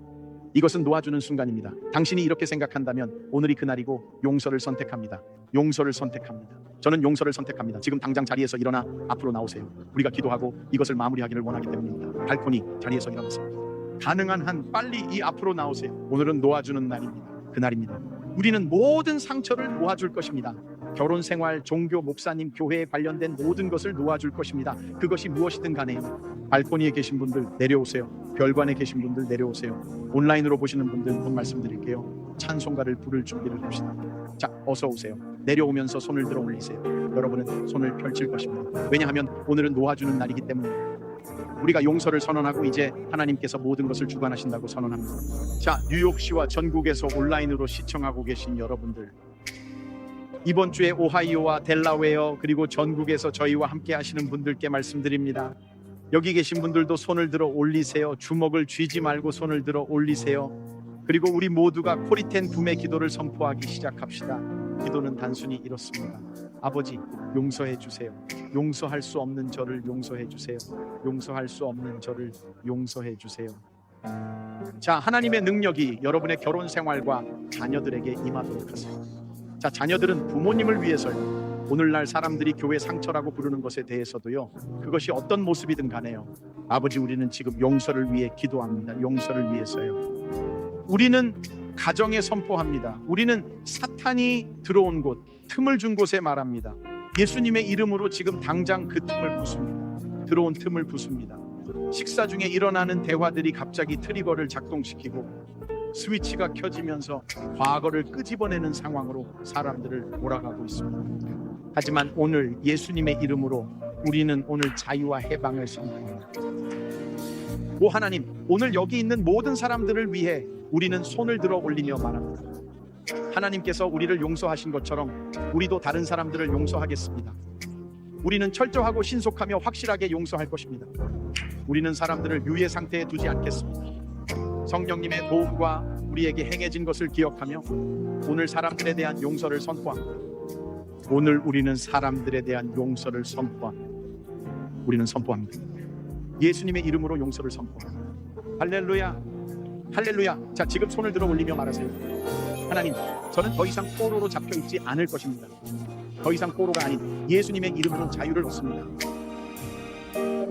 이것은 놓아주는 순간입니다. 당신이 이렇게 생각한다면 오늘이 그날이고 용서를 선택합니다. 용서를 선택합니다. 저는 용서를 선택합니다. 지금 당장 자리에서 일어나 앞으로 나오세요. 우리가 기도하고 이것을 마무리하기를 원하기 때문입니다. 발코니 자리에서 일어나세요. 가능한 한 빨리 이 앞으로 나오세요. 오늘은 놓아주는 날입니다. 그날입니다. 우리는 모든 상처를 놓아줄 것입니다. 결혼 생활, 종교, 목사님, 교회에 관련된 모든 것을 놓아줄 것입니다. 그것이 무엇이든 간에요. 발코니에 계신 분들 내려오세요. 별관에 계신 분들 내려오세요. 온라인으로 보시는 분들 꼭 말씀드릴게요. 찬송가를 부를 준비를 합시다. 자, 어서 오세요. 내려오면서 손을 들어 올리세요. 여러분은 손을 펼칠 것입니다. 왜냐하면 오늘은 놓아주는 날이기 때문입니다. 우리가 용서를 선언하고 이제 하나님께서 모든 것을 주관하신다고 선언합니다. 자, 뉴욕시와 전국에서 온라인으로 시청하고 계신 여러분들, 이번 주에 오하이오와 델라웨어 그리고 전국에서 저희와 함께 하시는 분들께 말씀드립니다. 여기 계신 분들도 손을 들어 올리세요. 주먹을 쥐지 말고 손을 들어 올리세요. 그리고 우리 모두가 코리텐 붐의 기도를 선포하기 시작합시다. 기도는 단순히 이렇습니다. 아버지, 용서해 주세요. 용서할 수 없는 저를 용서해 주세요. 용서할 수 없는 저를 용서해 주세요. 자, 하나님의 능력이 여러분의 결혼 생활과 자녀들에게 임하도록 하세요. 자, 자녀들은 부모님을 위해서요. 오늘날 사람들이 교회 상처라고 부르는 것에 대해서도요. 그것이 어떤 모습이든 간에요. 아버지, 우리는 지금 용서를 위해 기도합니다. 용서를 위해서요. 우리는 가정에 선포합니다. 우리는 사탄이 들어온 곳, 틈을 준 곳에 말합니다. 예수님의 이름으로 지금 당장 그 틈을 부숩니다. 들어온 틈을 부숩니다. 식사 중에 일어나는 대화들이 갑자기 트리거를 작동시키고 스위치가 켜지면서 과거를 끄집어내는 상황으로 사람들을 몰아가고 있습니다. 하지만 오늘 예수님의 이름으로 우리는 오늘 자유와 해방을 선포합니다. 오 하나님, 오늘 여기 있는 모든 사람들을 위해 우리는 손을 들어 올리며 말합니다. 하나님께서 우리를 용서하신 것처럼 우리도 다른 사람들을 용서하겠습니다. 우리는 철저하고 신속하며 확실하게 용서할 것입니다. 우리는 사람들을 유예 상태에 두지 않겠습니다. 성령님의 도움과 우리에게 행해진 것을 기억하며 오늘 사람들에 대한 용서를 선포합니다. 오늘 우리는 사람들에 대한 용서를 선포합니다. 우리는 선포합니다. 예수님의 이름으로 용서를 선포합니다. 할렐루야, 할렐루야. 자, 지금 손을 들어 올리며 말하세요. 하나님, 저는 더 이상 포로로 잡혀 있지 않을 것입니다. 더 이상 포로가 아닌 예수님의 이름으로 자유를 얻습니다.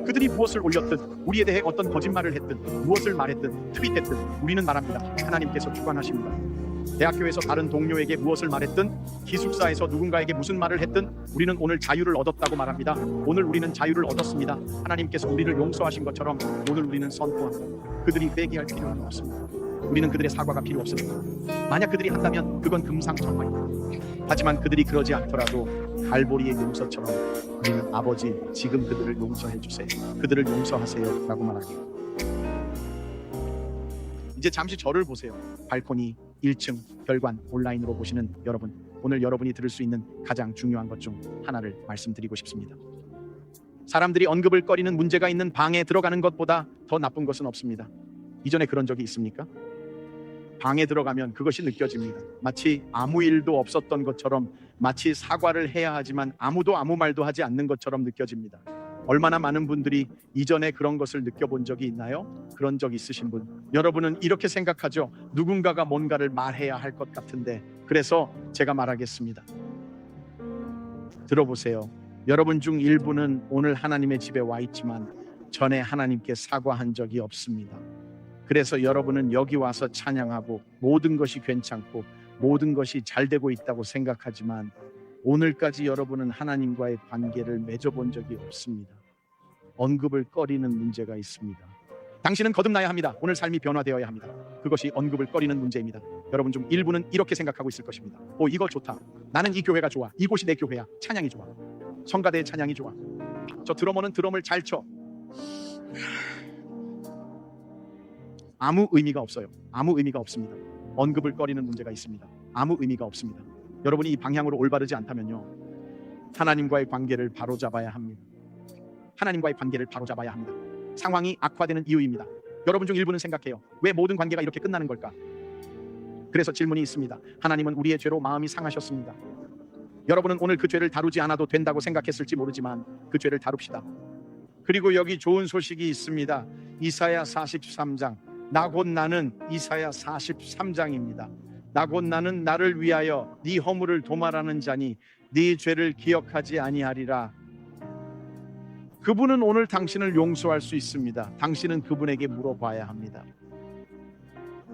그들이 무엇을 올렸든, 우리에 대해 어떤 거짓말을 했든, 무엇을 말했든, 트윗했든 우리는 말합니다. 하나님께서 주관하십니다. 대학교에서 다른 동료에게 무엇을 말했든, 기숙사에서 누군가에게 무슨 말을 했든 우리는 오늘 자유를 얻었다고 말합니다. 오늘 우리는 자유를 얻었습니다. 하나님께서 우리를 용서하신 것처럼 오늘 우리는 선포합니다. 그들이 회개할 필요는 없습니다. 우리는 그들의 사과가 필요 없습니다. 만약 그들이 한다면 그건 금상첨화입니다. 하지만 그들이 그러지 않더라도 갈보리의 용서처럼 우리는 아버지, 지금 그들을 용서해 주세요. 그들을 용서하세요 라고 말하기로. 이제 잠시 저를 보세요. 발코니 1층 별관 온라인으로 보시는 여러분, 오늘 여러분이 들을 수 있는 가장 중요한 것 중 하나를 말씀드리고 싶습니다. 사람들이 언급을 꺼리는 문제가 있는 방에 들어가는 것보다 더 나쁜 것은 없습니다. 이전에 그런 적이 있습니까? 방에 들어가면 그것이 느껴집니다. 마치 아무 일도 없었던 것처럼, 마치 사과를 해야 하지만 아무도 아무 말도 하지 않는 것처럼 느껴집니다. 얼마나 많은 분들이 이전에 그런 것을 느껴본 적이 있나요? 그런 적 있으신 분, 여러분은 이렇게 생각하죠. 누군가가 뭔가를 말해야 할 것 같은데, 그래서 제가 말하겠습니다. 들어보세요. 여러분 중 일부는 오늘 하나님의 집에 와 있지만 전에 하나님께 사과한 적이 없습니다. 그래서 여러분은 여기 와서 찬양하고 모든 것이 괜찮고 모든 것이 잘 되고 있다고 생각하지만 오늘까지 여러분은 하나님과의 관계를 맺어본 적이 없습니다. 언급을 꺼리는 문제가 있습니다. 당신은 거듭나야 합니다. 오늘 삶이 변화되어야 합니다. 그것이 언급을 꺼리는 문제입니다. 여러분 중 일부는 이렇게 생각하고 있을 것입니다. 이거 좋다. 나는 이 교회가 좋아. 이곳이 내 교회야. 찬양이 좋아. 성가대의 찬양이 좋아. 저 드러머는 드럼을 잘 쳐. 아무 의미가 없어요. 아무 의미가 없습니다. 언급을 꺼리는 문제가 있습니다. 아무 의미가 없습니다. 여러분이 이 방향으로 올바르지 않다면요, 하나님과의 관계를 바로잡아야 합니다. 하나님과의 관계를 바로잡아야 합니다. 상황이 악화되는 이유입니다. 여러분 중 일부는 생각해요. 왜 모든 관계가 이렇게 끝나는 걸까? 그래서 질문이 있습니다. 하나님은 우리의 죄로 마음이 상하셨습니다. 여러분은 오늘 그 죄를 다루지 않아도 된다고 생각했을지 모르지만 그 죄를 다룹시다. 그리고 여기 좋은 소식이 있습니다. 이사야 43장. 나 곧 나는, 이사야 43장입니다. 나 곧 나는 나를 위하여 네 허물을 도말하는 자니 네 죄를 기억하지 아니하리라. 그분은 오늘 당신을 용서할 수 있습니다. 당신은 그분에게 물어봐야 합니다.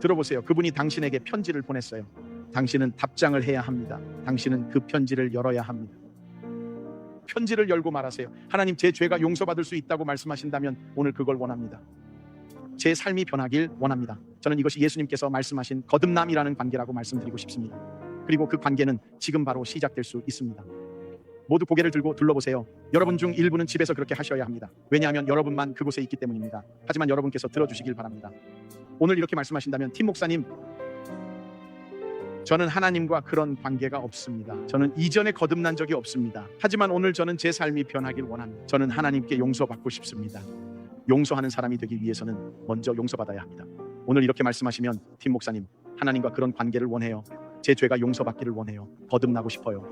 들어보세요. 그분이 당신에게 편지를 보냈어요. 당신은 답장을 해야 합니다. 당신은 그 편지를 열어야 합니다. 편지를 열고 말하세요. 하나님, 제 죄가 용서받을 수 있다고 말씀하신다면 오늘 그걸 원합니다. 제 삶이 변하길 원합니다. 저는 이것이 예수님께서 말씀하신 거듭남이라는 관계라고 말씀드리고 싶습니다. 그리고 그 관계는 지금 바로 시작될 수 있습니다. 모두 고개를 들고 둘러보세요. 여러분 중 일부는 집에서 그렇게 하셔야 합니다. 왜냐하면 여러분만 그곳에 있기 때문입니다. 하지만 여러분께서 들어주시길 바랍니다. 오늘 이렇게 말씀하신다면, 팀 목사님, 저는 하나님과 그런 관계가 없습니다. 저는 이전에 거듭난 적이 없습니다. 하지만 오늘 저는 제 삶이 변하길 원합니다. 저는 하나님께 용서받고 싶습니다. 용서하는 사람이 되기 위해서는 먼저 용서받아야 합니다. 오늘 이렇게 말씀하시면, 팀 목사님, 하나님과 그런 관계를 원해요. 제 죄가 용서받기를 원해요. 거듭나고 싶어요.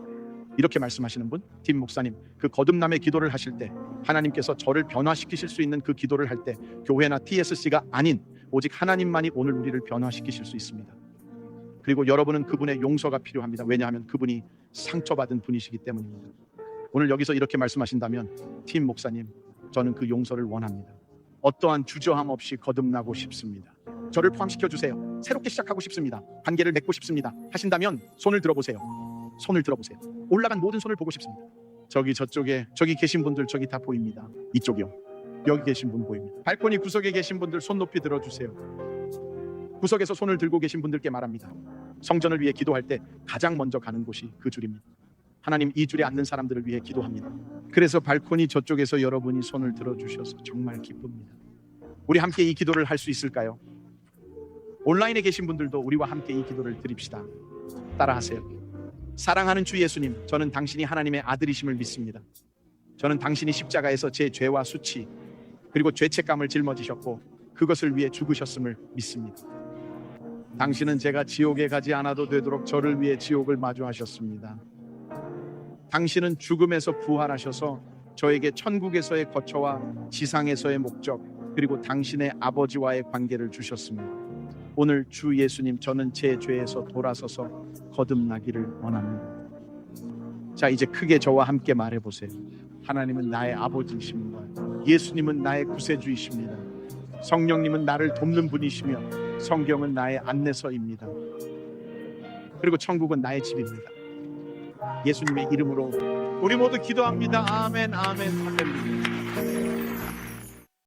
이렇게 말씀하시는 분, 팀 목사님, 그 거듭남의 기도를 하실 때, 하나님께서 저를 변화시키실 수 있는 그 기도를 할 때 교회나 TSC가 아닌 오직 하나님만이 오늘 우리를 변화시키실 수 있습니다. 그리고 여러분은 그분의 용서가 필요합니다. 왜냐하면 그분이 상처받은 분이시기 때문입니다. 오늘 여기서 이렇게 말씀하신다면, 팀 목사님, 저는 그 용서를 원합니다. 어떠한 주저함 없이 거듭나고 싶습니다. 저를 포함시켜 주세요. 새롭게 시작하고 싶습니다. 관계를 맺고 싶습니다. 하신다면 손을 들어보세요. 손을 들어보세요. 올라간 모든 손을 보고 싶습니다. 저기 저쪽에, 저기 계신 분들, 저기 다 보입니다. 이쪽이요. 여기 계신 분 보입니다. 발코니 구석에 계신 분들 손 높이 들어주세요. 구석에서 손을 들고 계신 분들께 말합니다. 성전을 위해 기도할 때 가장 먼저 가는 곳이 그 줄입니다. 하나님, 이 줄에 앉는 사람들을 위해 기도합니다. 그래서 발코니 저쪽에서 여러분이 손을 들어주셔서 정말 기쁩니다. 우리 함께 이 기도를 할 수 있을까요? 온라인에 계신 분들도 우리와 함께 이 기도를 드립시다. 따라하세요. 사랑하는 주 예수님, 저는 당신이 하나님의 아들이심을 믿습니다. 저는 당신이 십자가에서 제 죄와 수치 그리고 죄책감을 짊어지셨고 그것을 위해 죽으셨음을 믿습니다. 당신은 제가 지옥에 가지 않아도 되도록 저를 위해 지옥을 마주하셨습니다. 당신은 죽음에서 부활하셔서 저에게 천국에서의 거처와 지상에서의 목적, 그리고 당신의 아버지와의 관계를 주셨습니다. 오늘 주 예수님, 저는 제 죄에서 돌아서서 거듭나기를 원합니다. 자, 이제 크게 저와 함께 말해보세요. 하나님은 나의 아버지이십니다. 예수님은 나의 구세주이십니다. 성령님은 나를 돕는 분이시며 성경은 나의 안내서입니다. 그리고 천국은 나의 집입니다. 예수님의 이름으로 우리 모두 기도합니다. 아멘, 아멘, 할렐루야.